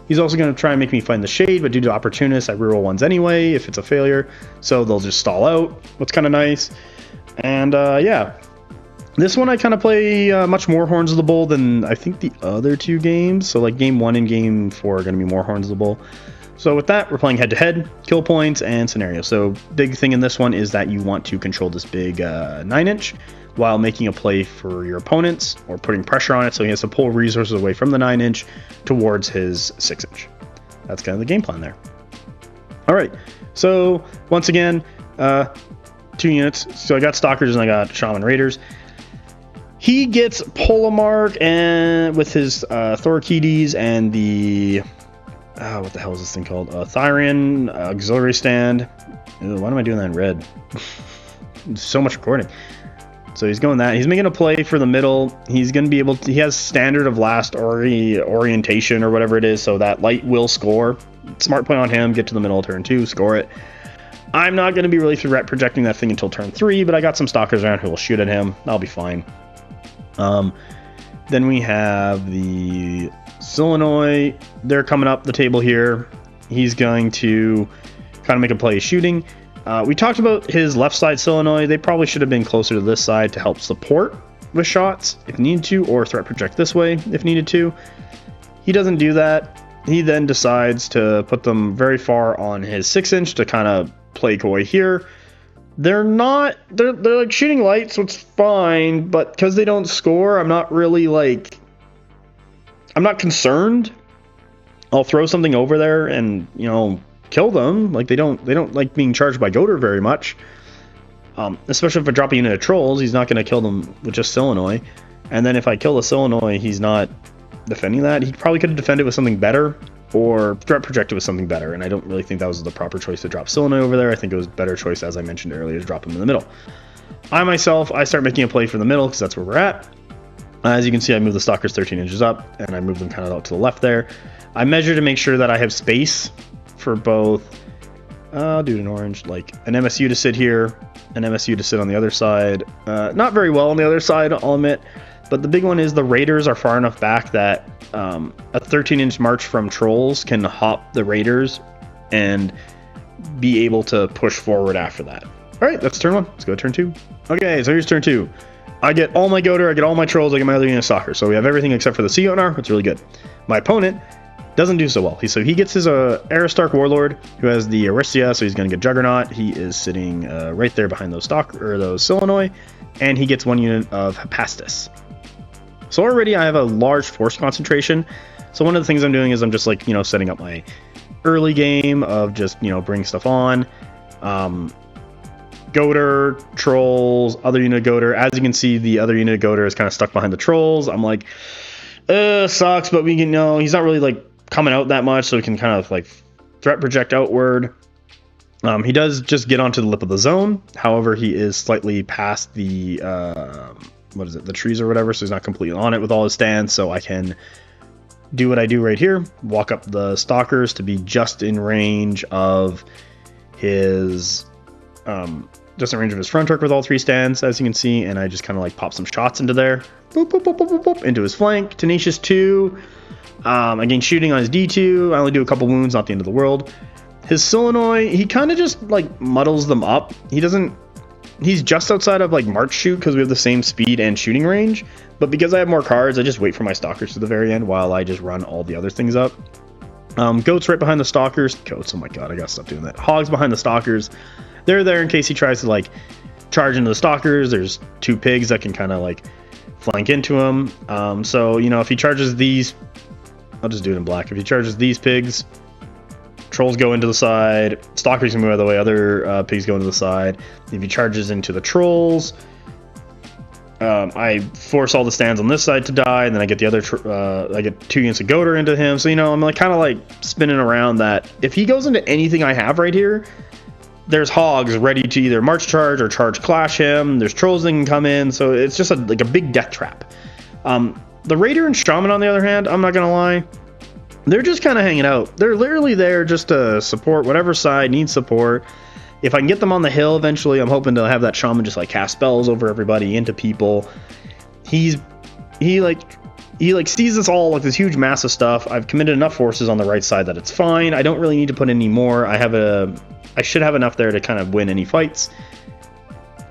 He's also going to try and make me find the shade, but due to opportunists, I reroll ones anyway if it's a failure. So they'll just stall out, what's kind of nice. And yeah, this one I kind of play much more Horns of the Bull than I think the other two games. So like game 1 and game 4 are going to be more Horns of the Bull. So with that, we're playing head-to-head, kill points, and scenario. So big thing in this one is that you want to control this big 9-inch while making a play for your opponents or putting pressure on it, so he has to pull resources away from the 9-inch towards his 6-inch. That's kind of the game plan there. All right, so once again, 2 units. So I got Stalkers and I got Shaman Raiders. He gets Polemark and with his Thorkides and the what the hell is this thing called? Thyran auxiliary stand. Ew, why am I doing that in red? So much recording. So he's going that. He's making a play for the middle. He's going to be able to, he has standard of last orientation or whatever it is, so that light will score. Smart play on him, get to the middle of turn 2, score it. I'm not going to be really threat projecting that thing until turn 3, but I got some Stalkers around who will shoot at him. I'll be fine. Then we have the Silonoi. They're coming up the table here. He's going to kind of make a play shooting. We talked about his left side Silonoi. They probably should have been closer to this side to help support with shots if needed to, or threat project this way if needed to. He doesn't do that. He then decides to put them very far on his 6-inch to kind of play coy here. They're like shooting light, so it's fine, but because they don't score, I'm not really like, I'm not concerned. I'll throw something over there and, you know, kill them. Like they don't like being charged by Goltr very much. Especially if I drop a unit of trolls, he's not going to kill them with just Silonoi. And then if I kill the Silonoi, he's not defending that. He probably could have defended with something better or threat projected with something better. And I don't really think that was the proper choice to drop Silonoi over there. I think it was a better choice, as I mentioned earlier, to drop him in the middle. I start making a play for the middle because that's where we're at. As you can see, I move the Stalkers 13 inches up and I move them kind of out to the left there. I measure to make sure that I have space for both, I'll do it in orange, like an MSU to sit here, an MSU to sit on the other side. Not very well on the other side, I'll admit, but the big one is the Raiders are far enough back that a 13-inch march from trolls can hop the Raiders and be able to push forward after that. All right, that's turn 1. Let's go to turn 2. Okay, so here's turn 2. I get all my Goltr, I get all my trolls, I get my other unit of Stalkers. So we have everything except for the Jotnar. It's really good. My opponent doesn't do so well. So he gets his Aristarch Warlord, who has the Aristia, so he's going to get Juggernaut. He is sitting right there behind those those Silonoi, and he gets 1 unit of Hephaestus. So already I have a large force concentration. So one of the things I'm doing is I'm just like, you know, setting up my early game of just, you know, bringing stuff on. Goltr, trolls, other unit of Goltr. As you can see, the other unit of Goltr is kind of stuck behind the trolls. I'm like, sucks, but we can know he's not really like coming out that much, so he can kind of like threat project outward. He does just get onto the lip of the zone. However, he is slightly past the the trees or whatever, so he's not completely on it with all his stands. So I can do what I do right here, walk up the Stalkers to be just in range of his just in range of his front arc with all 3 stands, as you can see, and I just kind of like pop some shots into there, boop, boop, boop, boop, boop, boop, into his flank. Tenacious 2. Again, shooting on his D2. I only do a couple wounds, not the end of the world. His Silonoi, he kind of just like muddles them up. He's just outside of like March shoot because we have the same speed and shooting range. But because I have more cards, I just wait for my Stalkers to the very end while I just run all the other things up. Goats right behind the Stalkers. Goats, oh my god, I gotta stop doing that. Hogs behind the Stalkers. They're there in case he tries to like charge into the Stalkers. There's 2 pigs that can kind of like flank into him. So, you know, if he charges these, I'll just do it in black. If he charges these pigs, trolls go into the side, stalkers can move out of the way, other pigs go into the side. If he charges into the trolls, I force all the stands on this side to die, and then I get the other, I get 2 units of Goltr into him. So, you know, I'm like kind of like spinning around that. If he goes into anything I have right here, there's hogs ready to either march charge or charge clash him. There's trolls that can come in, so it's just like a big death trap. The Raider and Shaman, on the other hand, I'm not gonna lie, they're just kind of hanging out. They're literally there just to support whatever side needs support. If I can get them on the hill eventually, I'm hoping to have that Shaman just like cast spells over everybody, into people. He sees this all like this huge mass of stuff. I've committed enough forces on the right side that it's fine. I don't really need to put any more. I should have enough there to kind of win any fights.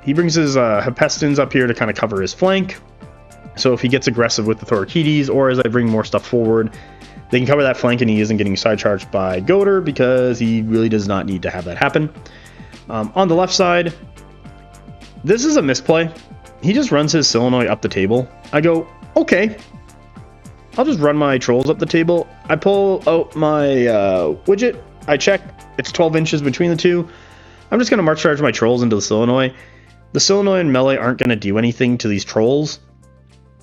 He brings his Hephaestions up here to kind of cover his flank. So if he gets aggressive with the Thorakides, or as I bring more stuff forward, they can cover that flank and he isn't getting side charged by Goltr, because he really does not need to have that happen. On the left side, this is a misplay. He just runs his Yornoi up the table. I go, okay, I'll just run my trolls up the table. I pull out my widget. I check. It's 12 inches between the two. I'm just going to march charge my trolls into the Yornoi. The Yornoi and melee aren't going to do anything to these trolls.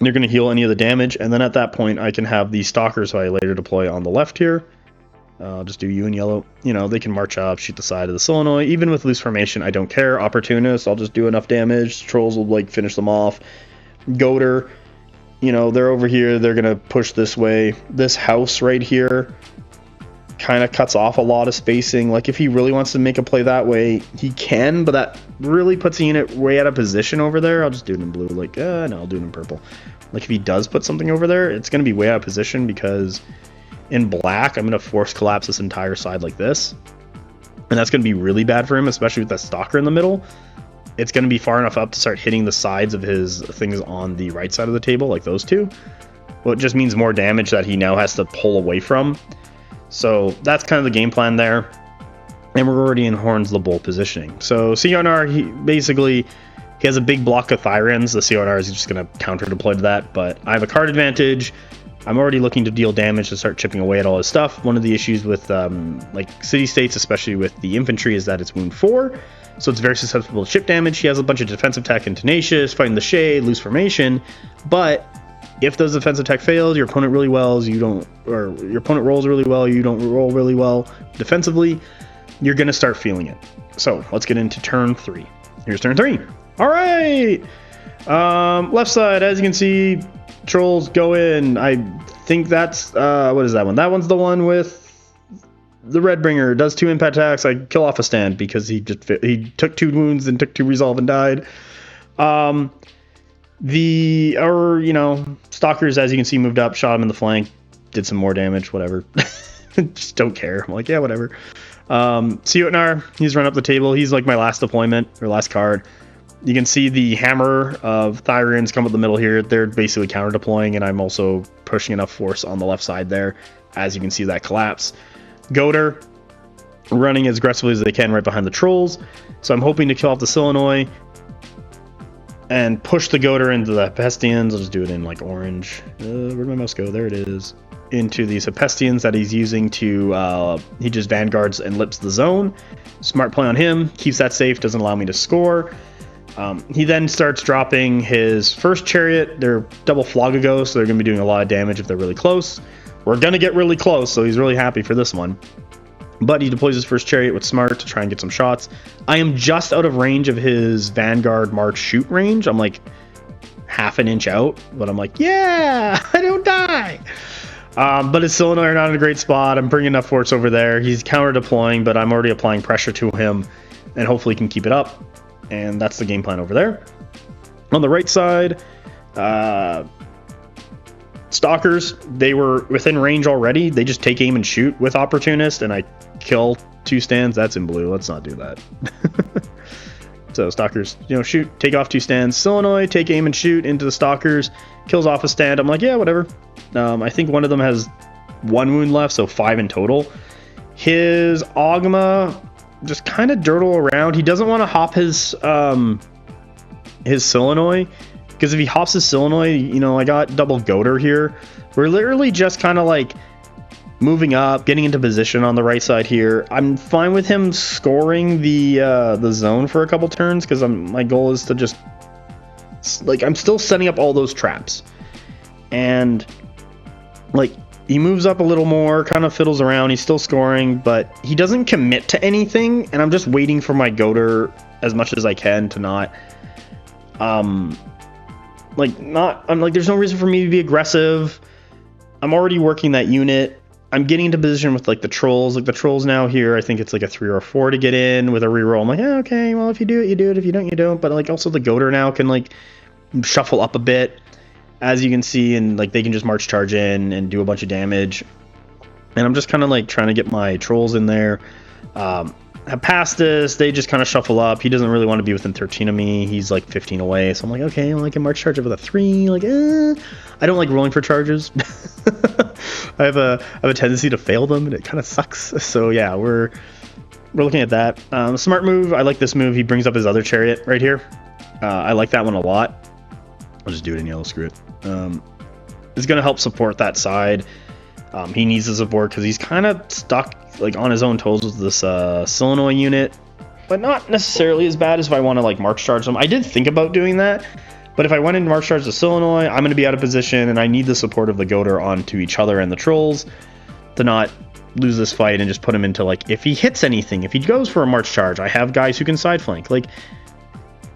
They're going to heal any of the damage. And then at that point, I can have these Stalkers who I later deploy on the left here. I'll just do you in yellow. You know, they can march up, shoot the side of the Yornoi. Even with loose formation, I don't care. Opportunists, I'll just do enough damage. Trolls will, like, finish them off. Goltr, you know, they're over here. They're going to push this way. This house right here kind of cuts off a lot of spacing. Like, if he really wants to make a play that way, he can, but that really puts the unit way out of position over there. I'll just do it in blue. Like, no, I'll do it in purple. Like, if he does put something over there, it's going to be way out of position, because in black, I'm going to force collapse this entire side like this. And that's going to be really bad for him, especially with that Stalker in the middle. It's going to be far enough up to start hitting the sides of his things on the right side of the table, like those two. Well, it just means more damage that he now has to pull away from. So that's kind of the game plan there. And we're already in Horns the Bull positioning. So Jotnar, he has a big block of Thyrans. The Jotnar is just going to counter deploy to that, but I have a card advantage. I'm already looking to deal damage to start chipping away at all his stuff. One of the issues with like city-states, especially with the infantry, is that it's wound 4. So it's very susceptible to chip damage. He has a bunch of defensive tech and tenacious, fighting the shade, loose formation. But if those defensive tech fails, your opponent really well, or your opponent rolls really well, you don't roll really well defensively, you're going to start feeling it. So let's get into turn 3. Here's turn 3. All right. Left side, as you can see, trolls go in. I think that's what is that one? That one's the one with the Redbringer. Does 2 impact attacks. I kill off a stand because he took 2 wounds and took 2 resolve and died. Stalkers, as you can see, moved up, shot him in the flank, did some more damage, whatever. Just don't care. I'm like, yeah, whatever. Jotnar, he's run up the table. He's like my last deployment, or last card. You can see the hammer of Thyrans come up the middle here. They're basically counter deploying, and I'm also pushing enough force on the left side there. As you can see, that collapse. Goltr running as aggressively as they can right behind the trolls. So I'm hoping to kill off the Yornoi and push the Goltr into the Hephaestions. I'll just do it in like orange. Where'd my mouse go? There it is. Into these Hephaestions that he's using to, he just vanguards and lips the zone. Smart play on him. Keeps that safe. Doesn't allow me to score. He then starts dropping his first chariot. They're double Floggago, so they're going to be doing a lot of damage if they're really close. We're going to get really close, so he's really happy for this one. But he deploys his first chariot with Smart to try and get some shots. I am just out of range of his Vanguard March shoot range. I'm like half an inch out, but I'm like, yeah, I don't die. But his Yornoi are not in a great spot. I'm bringing enough force over there. He's counter deploying, but I'm already applying pressure to him, and hopefully can keep it up. And that's the game plan over there. On the right side, Stalkers, they were within range already. They just take aim and shoot with Opportunist, and I kill 2 stands. That's in blue. Let's not do that. So Stalkers, shoot, take off 2 stands. Yornoi, take aim and shoot into the Stalkers, kills off a stand. I'm like, yeah, whatever. I think one of them has 1 wound left, so 5 in total. His Ogma just kind of dirtle around. He doesn't want to hop his Yornoi, because if he hops his Illinois, you know, I got double Goltr here. We're literally just kind of like moving up, getting into position on the right side here. I'm fine with him scoring the zone for a couple turns, because my goal is to just, like, I'm still setting up all those traps. And, like, he moves up a little more, kind of fiddles around, he's still scoring, but he doesn't commit to anything, and I'm just waiting for my Goltr as much as I can to not, I'm like, there's no reason for me to be aggressive. I'm already working that unit. I'm getting into position with, like, the trolls. Like, the trolls now here, I think it's like a 3 or a 4 to get in with a reroll. I'm like, yeah, okay, well, if you do it, you do it. If you don't, you don't. But, like, also the Goltr now can, like, shuffle up a bit, as you can see, and, like, they can just march charge in and do a bunch of damage. And I'm just kind of, like, trying to get my trolls in there. Past this, they just kind of shuffle up. He doesn't really want to be within 13 of me. He's, like, 15 away. So I'm like, okay, well, I can march charge up with a 3. Like, I don't like rolling for charges. I have a tendency to fail them, and it kind of sucks. So yeah, we're looking at that. Smart move. I like this move. He brings up his other chariot right here. I like that one a lot. I'll just do it in yellow. Screw it. It's going to help support that side. He needs the support because he's kind of stuck, like, on his own toes with this Illinois unit, but not necessarily as bad as if I want to, like, march charge them. I did think about doing that. But if I went into march charge the Illinois, I'm going to be out of position, and I need the support of the Goltr onto each other and the trolls to not lose this fight and just put him into, like, if he hits anything, if he goes for a march charge, I have guys who can side flank. Like,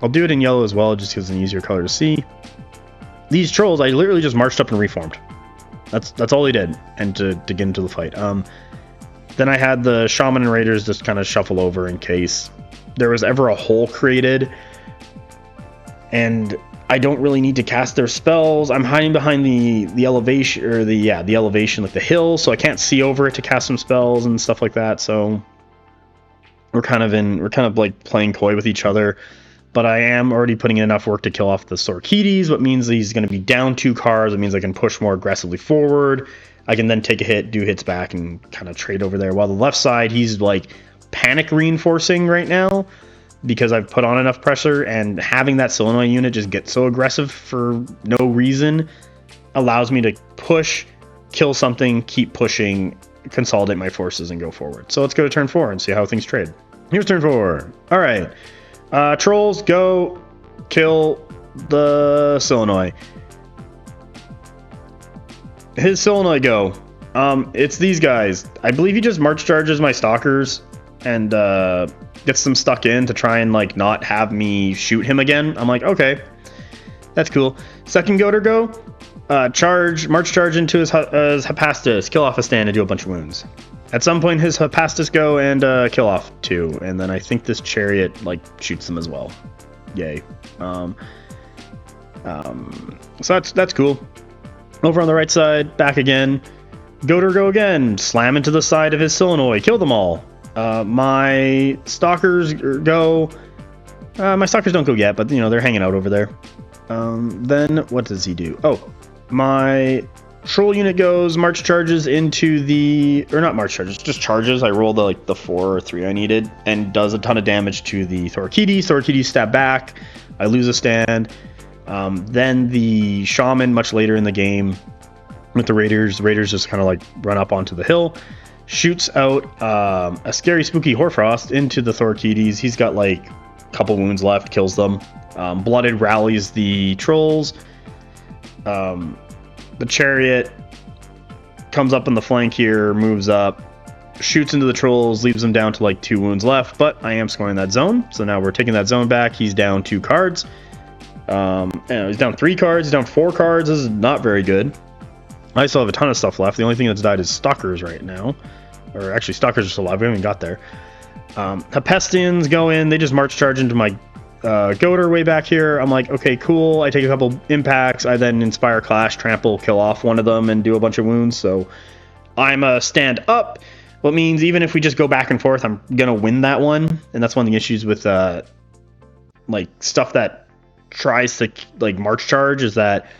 I'll do it in yellow as well, just because it's an easier color to see. These trolls, I literally just marched up and reformed. That's all he did, and to get into the fight. Then I had the Shaman and Raiders just kind of shuffle over in case there was ever a hole created, and I don't really need to cast their spells. I'm hiding behind the elevation, or the elevation, like the hill, so I can't see over it to cast some spells and stuff like that. So we're kind of like playing coy with each other. But I am already putting in enough work to kill off the Sorkites, what means he's going to be down 2 cards. It means I can push more aggressively forward. I can then take a hit, do hits back, and kind of trade over there. While the left side, he's like panic reinforcing right now, because I've put on enough pressure, and having that Illinois unit just get so aggressive for no reason allows me to push, kill something, keep pushing, consolidate my forces, and go forward. So let's go to turn 4 and see how things trade. Here's turn 4. All right. Trolls, go kill the Illinois. His Illinois go. It's these guys. I believe he just march charges my Stalkers and gets them stuck in to try and, like, not have me shoot him again. I'm like, okay, that's cool. Second Goltr go. March charge into his Hepastus, kill off a stand and do a bunch of wounds. At some point, his Hepastus go and kill off 2, and then I think this chariot, like, shoots them as well. Yay. So that's cool. Over on the right side, back again. Goltr go again, slam into the side of his Illinois, kill them all. My Stalkers go. My Stalkers don't go yet, but, you know, they're hanging out over there. Then what does he do? Oh, my Troll unit goes, march charges into the, or not march charges, just charges. I roll the 4 or 3 I needed, and does a ton of damage to the Sorkites. Sorkites stab back. I lose a stand. Then the Shaman, much later in the game, with the Raiders. The Raiders just kind of like run up onto the hill, shoots out a scary, spooky Hoarfrost into the Sorkites. He's got like a couple wounds left, kills them. Blooded rallies the trolls. The chariot comes up on the flank here, moves up, shoots into the trolls, leaves them down to like 2 wounds left, but I am scoring that zone. So now we're taking that zone back. He's down 2 cards. He's down 3 cards. He's down 4 cards. This is not very good. I still have a ton of stuff left. The only thing that's died is Stalkers right now. Or actually, Stalkers are still alive. We haven't even got there. Hepestians go in. They just march charge into my Goltr way back here. I'm like, okay, cool. I take a couple impacts. I then inspire clash, trample, kill off one of them, and do a bunch of wounds. So I'm a stand up, what means even if we just go back and forth, I'm gonna win that one. And that's one of the issues with like stuff that tries to like march charge, is that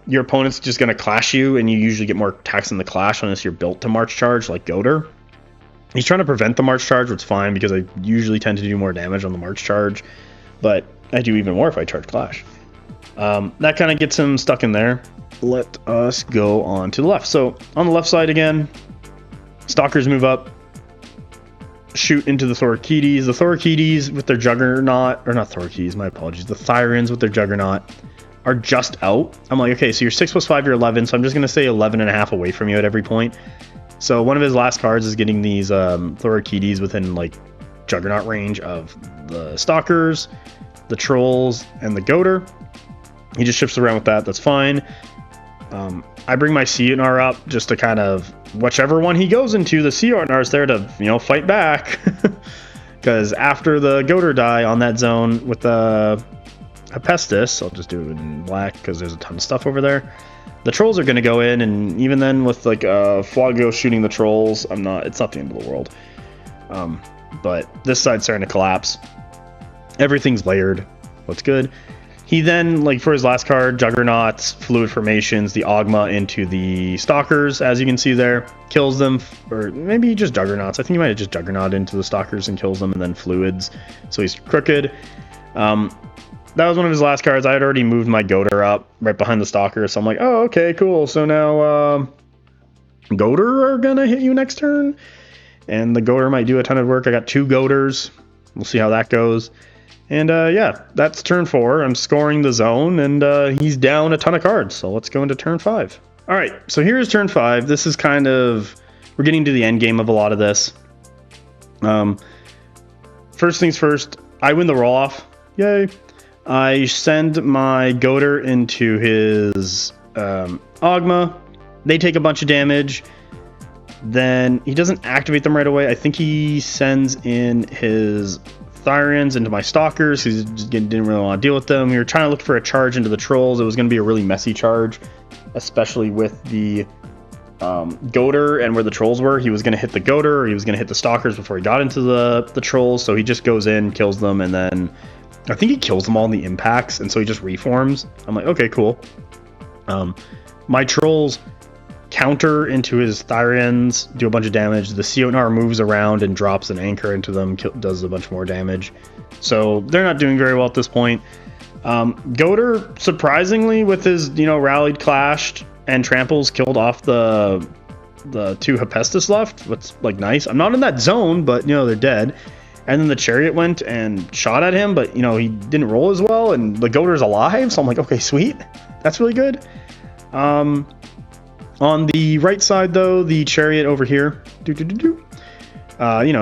your opponent's just gonna clash you, and you usually get more attacks in the clash unless you're built to march charge like Goltr. He's trying to prevent the march charge, which is fine because I usually tend to do more damage on the march charge, but I do even more if I charge clash. That kind of gets him stuck in there. Let us go on to the left. So on the left side again, Stalkers move up, shoot into the Thorakides. The Thorakides with their Juggernaut, or not Thorakides, my apologies, the Thyrans with their Juggernaut are just out. I'm like, okay, so you're 6 + 5, you're 11, so I'm just going to say 11.5 away from you at every point. So one of his last cards is getting these Thorakides within like Juggernaut range of the Stalkers, the Trolls, and the Goltr. He just shifts around with that, that's fine. I bring my Jotnar up just to kind of, whichever one he goes into, the Jotnar is there to, you know, fight back. Because after the Goltr die on that zone with the Hephaestus, I'll just do it in black because there's a ton of stuff over there. The Trolls are going to go in, and even then with like Flago shooting the Trolls, it's not the end of the world. But this side's starting to collapse. Everything's layered. What's good? He then, like for his last card, Juggernauts, Fluid Formations, the Ogma into the Stalkers, as you can see there, kills them, or maybe just Juggernauts. I think he might have just Juggernaut into the Stalkers and kills them, and then Fluids, so he's crooked. That was one of his last cards. I had already moved my Goltr up right behind the Stalker, so I'm like, oh, okay, cool. So now Goltr are gonna hit you next turn, and the Goltr might do a ton of work. I got 2 Goltrs. We'll see how that goes. And yeah, that's turn 4. I'm scoring the zone, and he's down a ton of cards. So let's go into turn 5. All right, so here's turn 5. This is kind of, we're getting to the end game of a lot of this. First things first, I win the roll off. Yay. I send my Goltr into his Ogma. They take a bunch of damage. Then he doesn't activate them right away. I think he sends in his Thyrans into my Stalkers. He just didn't really want to deal with them. We were trying to look for a charge into the Trolls. It was going to be a really messy charge, especially with the Goltr and where the Trolls were. He was going to hit the Goltr, or he was going to hit the Stalkers before he got into the Trolls. So he just goes in, kills them, and then I think he kills them all in the impacts, and so he just reforms. I'm like, okay, cool. My Trolls counter into his Thyrans, do a bunch of damage. The Jotnar moves around and drops an anchor into them, does a bunch more damage. So they're not doing very well at this point. Goltr, surprisingly, with his, rallied, clashed, and tramples, killed off the 2 Hephaestus left. What's like nice. I'm not in that zone, but they're dead. And then the Chariot went and shot at him, but he didn't roll as well, and the Goltr's alive. So I'm like, okay, sweet, that's really good. On the right side, though, the Chariot over here, he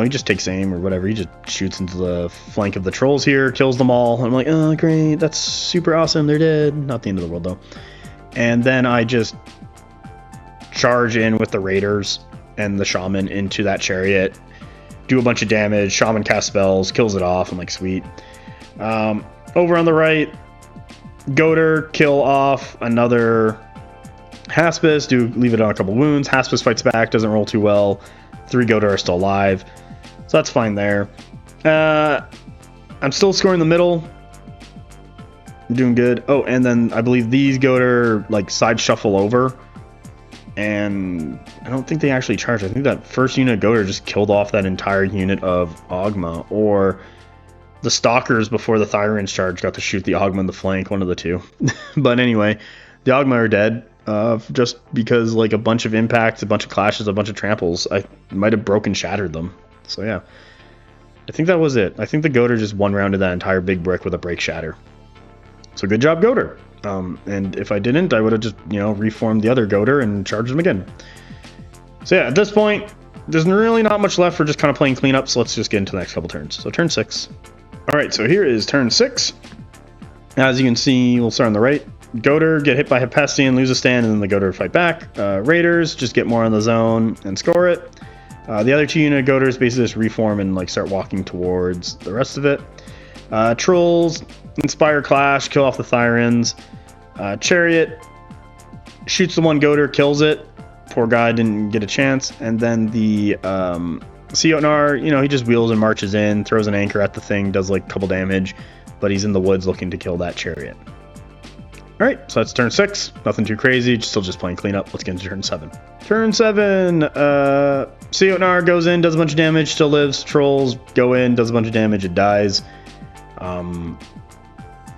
just takes aim or whatever. He just shoots into the flank of the Trolls here, kills them all. I'm like, oh, great, that's super awesome. They're dead. Not the end of the world, though. And then I just charge in with the Raiders and the Shaman into that Chariot, do a bunch of damage. Shaman cast spells, kills it off. I'm like, sweet. Over on the right, Goltr, kill off another Haspis, leave it on a couple wounds. Haspis fights back, doesn't roll too well. 3 Goltr are still alive, so that's fine there. I'm still scoring the middle. I'm doing good. Oh, and then I believe these Goltr like side shuffle over, and I don't think they actually charge. I think that first unit of Goltr just killed off that entire unit of Ogma, or the Stalkers before the Thyrans charge got to shoot the Ogma in the flank, one of the two. But anyway, the Ogma are dead. Just because like a bunch of impacts, a bunch of clashes, a bunch of tramples, I might have broken shattered them. So yeah, I think that was it. I think the Goltr just one-rounded that entire big brick with a break shatter. So good job, Goltr. And if I didn't, I would have just reformed the other Goltr and charged them again. So yeah, at this point, there's really not much left for just kind of playing cleanup. So let's just get into the next couple turns. So turn 6. All right, so here is turn 6. As you can see, we'll start on the right. Goltr get hit by Hephaestion, lose a stand, and then the Goltr fight back. Raiders just get more on the zone and score it. The other 2 unit Goltrs basically just reform and like start walking towards the rest of it. Trolls inspire clash, kill off the Thyrans. Chariot shoots the one Goltr, kills it. Poor guy didn't get a chance. And then the Jotnar, he just wheels and marches in, throws an anchor at the thing, does like a couple damage, but he's in the woods looking to kill that Chariot. Alright, so that's turn 6. Nothing too crazy, still just playing cleanup. Let's get into turn 7. Turn 7, Jotnar goes in, does a bunch of damage, still lives. Trolls go in, does a bunch of damage, it dies.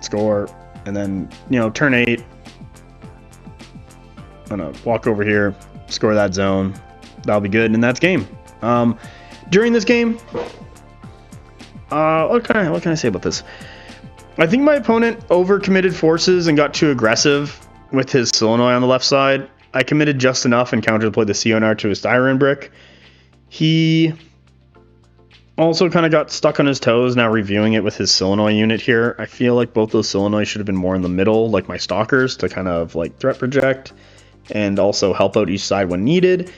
Score. And then, you know, turn 8, I'm gonna walk over here, score that zone. That'll be good, and that's game. During this game, what can I say about this? I think my opponent overcommitted forces and got too aggressive with his Yornoi on the left side. I committed just enough and counterplayed the Jotnar to his Styron Brick. He also kind of got stuck on his toes now reviewing it with his Yornoi unit here. I feel like both those Yornoi should have been more in the middle, like my Stalkers, to kind of like threat project and also help out each side when needed.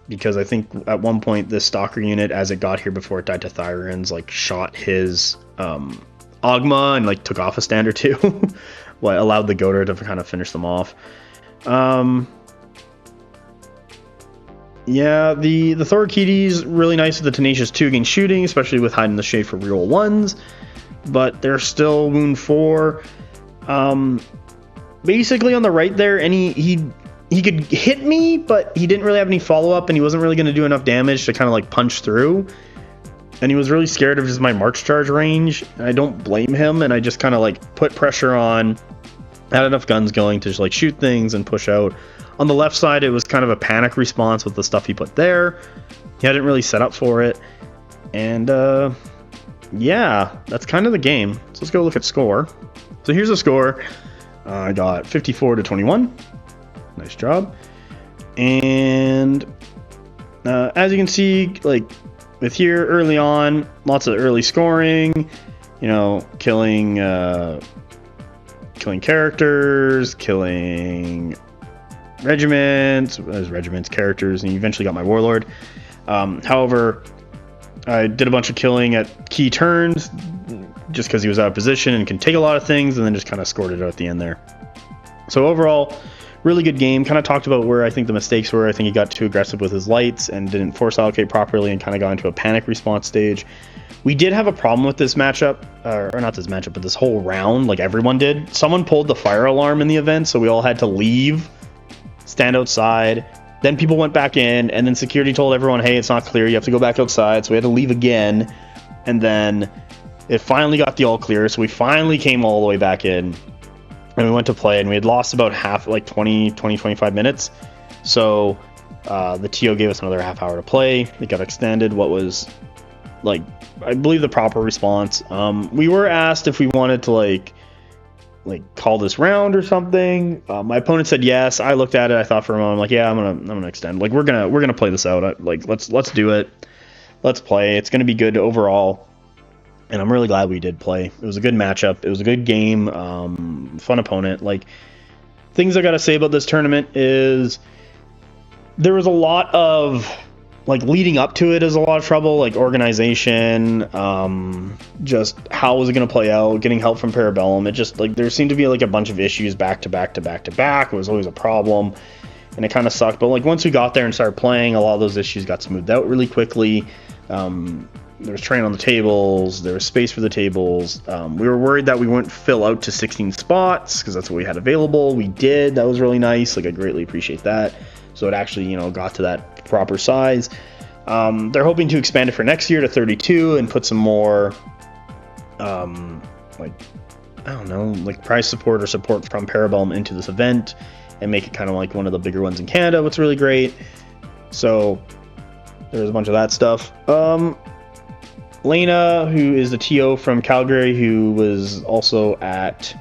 Because I think at one point this Stalker unit, as it got here before it died to Thyrans, like shot his Ogma and like took off a stand or two. What allowed the Goltr to kind of finish them off. Yeah, the Thorkides really nice with the Tenacious 2 against shooting, especially with hiding the shade for reroll 1s, but they're still wound 4. Basically on the right there, and he could hit me, but he didn't really have any follow-up, and he wasn't really going to do enough damage to kind of like punch through. And he was really scared of just my March Charge range. I don't blame him, and I just kind of like put pressure on, had enough guns going to just like shoot things and push out. On the left side, it was kind of a panic response with the stuff he put there. He hadn't really set up for it. And yeah, that's kind of the game. So let's go look at score. So here's the score. I got 54-21. Nice job. And as you can see, like with here early on, lots of early scoring, you know, killing characters, killing regiments, characters, and you eventually got my Warlord. However, I did a bunch of killing at key turns just because he was out of position and can take a lot of things, and then just kind of scored it out at the end there. So overall, really good game. Kind of talked about where I think the mistakes were. I think he got too aggressive with his lights and didn't force allocate properly and kind of got into a panic response stage. We did have a problem with this matchup, or not this matchup, but this whole round, like everyone did. Someone pulled the fire alarm in the event, so we all had to leave, stand outside. Then people went back in, and then security told everyone, hey, it's not clear, you have to go back outside. So we had to leave again, and then it finally got the all clear, so we finally came all the way back in, and we went to play, and we had lost about half, like 25 minutes. So the TO gave us another half hour to play. It got extended. What was, like, I believe the proper response. We were asked if we wanted to like call this round or something. My opponent said yes. I looked at it. I thought for a moment, I'm like, yeah, I'm gonna extend. Like we're gonna play this out. Like let's do it. Let's play. It's gonna be good overall. And I'm really glad we did play. It was a good matchup. It was a good game. Fun opponent. Like, things I gotta say about this tournament is there was a lot of, like, leading up to it is a lot of trouble, like organization, just how was it going to play out, getting help from Parabellum. It just, like, there seemed to be like a bunch of issues back to back. It was always a problem, and it kind of sucked. But like once we got there and started playing, a lot of those issues got smoothed out really quickly. There was terrain on the tables, there was space for the tables. We were worried that we wouldn't fill out to 16 spots because that's what we had available. We did. That was really nice. Like, I greatly appreciate that. So it actually, you know, got to that proper size. They're hoping to expand it for next year to 32 and put some more, like, I don't know, like prize support or support from Parabellum into this event and make it kind of like one of the bigger ones in Canada, which is really great. So there's a bunch of that stuff. Lena, who is the TO from Calgary, who was also at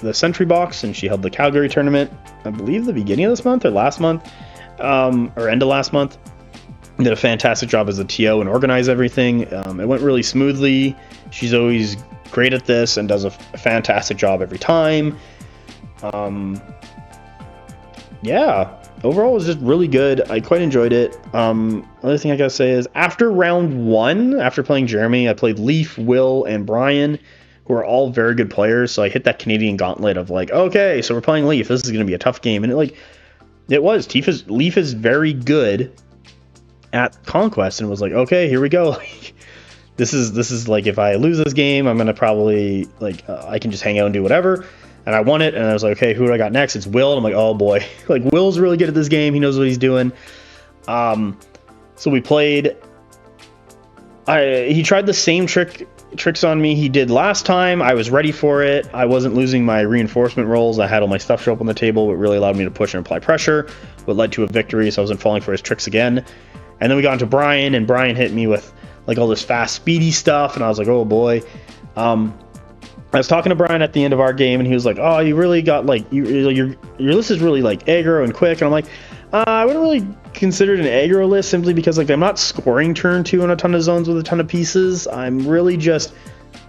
the Sentry Box, and she held the Calgary tournament, I believe the beginning of this month or last month, or end of last month. Did a fantastic job as a TO and organized everything. It went really smoothly. She's always great at this and does a fantastic job every time. Yeah, overall it was just really good. I quite enjoyed it. Another thing I gotta say is after round 1, after playing Jeremy, I played Leaf, Will, and Brian, who are all very good players. So I hit that Canadian gauntlet of like, okay, so we're playing Leaf. This is gonna be a tough game, and it was. Leaf is very good at Conquest, and it was like, okay, here we go. This is like, if I lose this game, I'm gonna probably I can just hang out and do whatever. And I won it, and I was like, okay, who do I got next? It's Will. And I'm like, oh boy, like Will's really good at this game. He knows what he's doing. So we played. He tried the same trick tricks on me he did last time. I was ready for it. I wasn't losing my reinforcement rolls. I had all my stuff show up on the table, what really allowed me to push and apply pressure, what led to a victory, so I wasn't falling for his tricks again. And then we got into Brian, and Brian hit me with like all this fast, speedy stuff, and I was like, oh boy. I was talking to Brian at the end of our game, and he was like, oh, you really got like, your list is really like aggro and quick. And I'm like, I wouldn't really consider it an aggro list simply because like I'm not scoring turn 2 on a ton of zones with a ton of pieces. I'm really just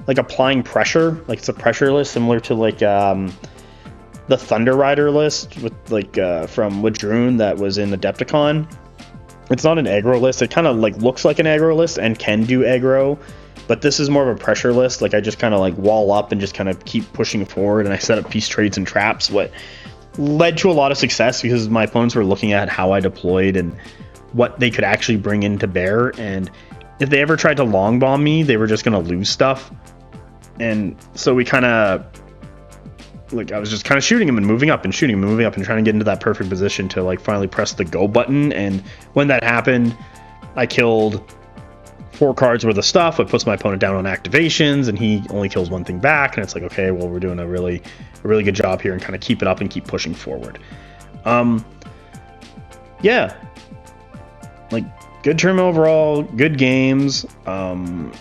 like applying pressure. Like it's a pressure list similar to like the Thunder Rider list with like from Wadroon that was in Adepticon. It's not an aggro list. It kind of like looks like an aggro list and can do aggro. But this is more of a pressure list. Like I just kind of like wall up and just kind of keep pushing forward, and I set up piece trades and traps, what led to a lot of success because my opponents were looking at how I deployed and what they could actually bring in to bear. And if they ever tried to long bomb me, they were just going to lose stuff. And so we kind of like, I was just kind of shooting him and moving up and shooting him and moving up and trying to get into that perfect position to like finally press the go button. And when that happened, I killed 4 cards worth of stuff. It puts my opponent down on activations, and he only kills 1 thing back. And it's like, okay, well, we're doing a really good job here and kind of keep it up and keep pushing forward. Yeah, like good tournament overall, good games. I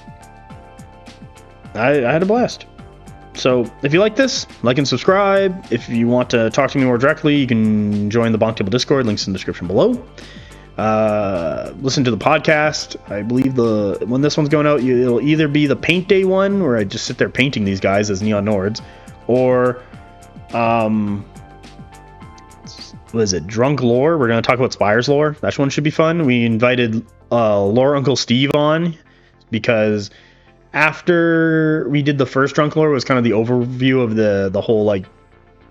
had a blast. So if you like this, like and subscribe. If you want to talk to me more directly, you can join the Bonk Table Discord. Links in the description below. Listen to the podcast. I believe when this one's going out, it'll either be the paint day one where I just sit there painting these guys as Neon Nords, or what is it, Drunk Lore? We're going to talk about Spire's lore. That one should be fun. We invited Lore Uncle Steve on because after we did the first Drunk Lore, it was kind of the overview of the whole like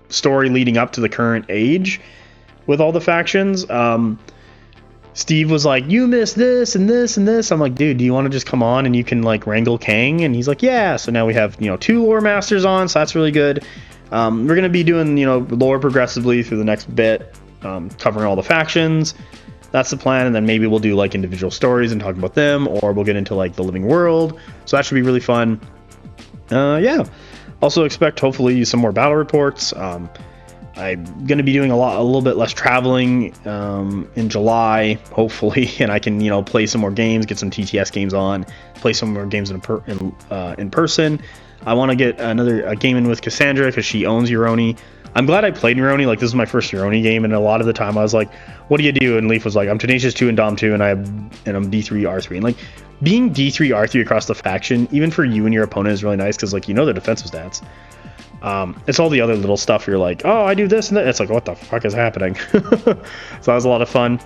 story leading up to the current age with all the factions. Steve was like, you missed this and this and this. I'm like, dude, do you want to just come on and you can like wrangle Kang? And he's like, yeah. So now we have, 2 lore masters on, so that's really good. We're going to be doing, lore progressively through the next bit, covering all the factions. That's the plan. And then maybe we'll do like individual stories and talk about them, or we'll get into like the living world. So that should be really fun. Yeah. Also expect hopefully some more battle reports. I'm going to be doing a little bit less traveling in July, hopefully, and I can, play some more games, get some TTS games on, play some more games in person. I want to get a game in with Cassandra because she owns Yornoi. I'm glad I played Yornoi. Like, this is my first Yornoi game, and a lot of the time I was like, what do you do? And Leaf was like, I'm Tenacious 2 and Dom 2, and I'm D3 R3. And like, being D3 R3 across the faction, even for you and your opponent, is really nice because like, their defensive stats. It's all the other little stuff you're like, oh, I do this and that. It's like, what the fuck is happening? So that was a lot of fun.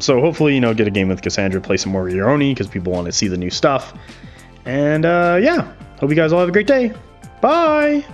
So hopefully, get a game with Cassandra, play some more Yornoi because people want to see the new stuff. And yeah, hope you guys all have a great day. Bye.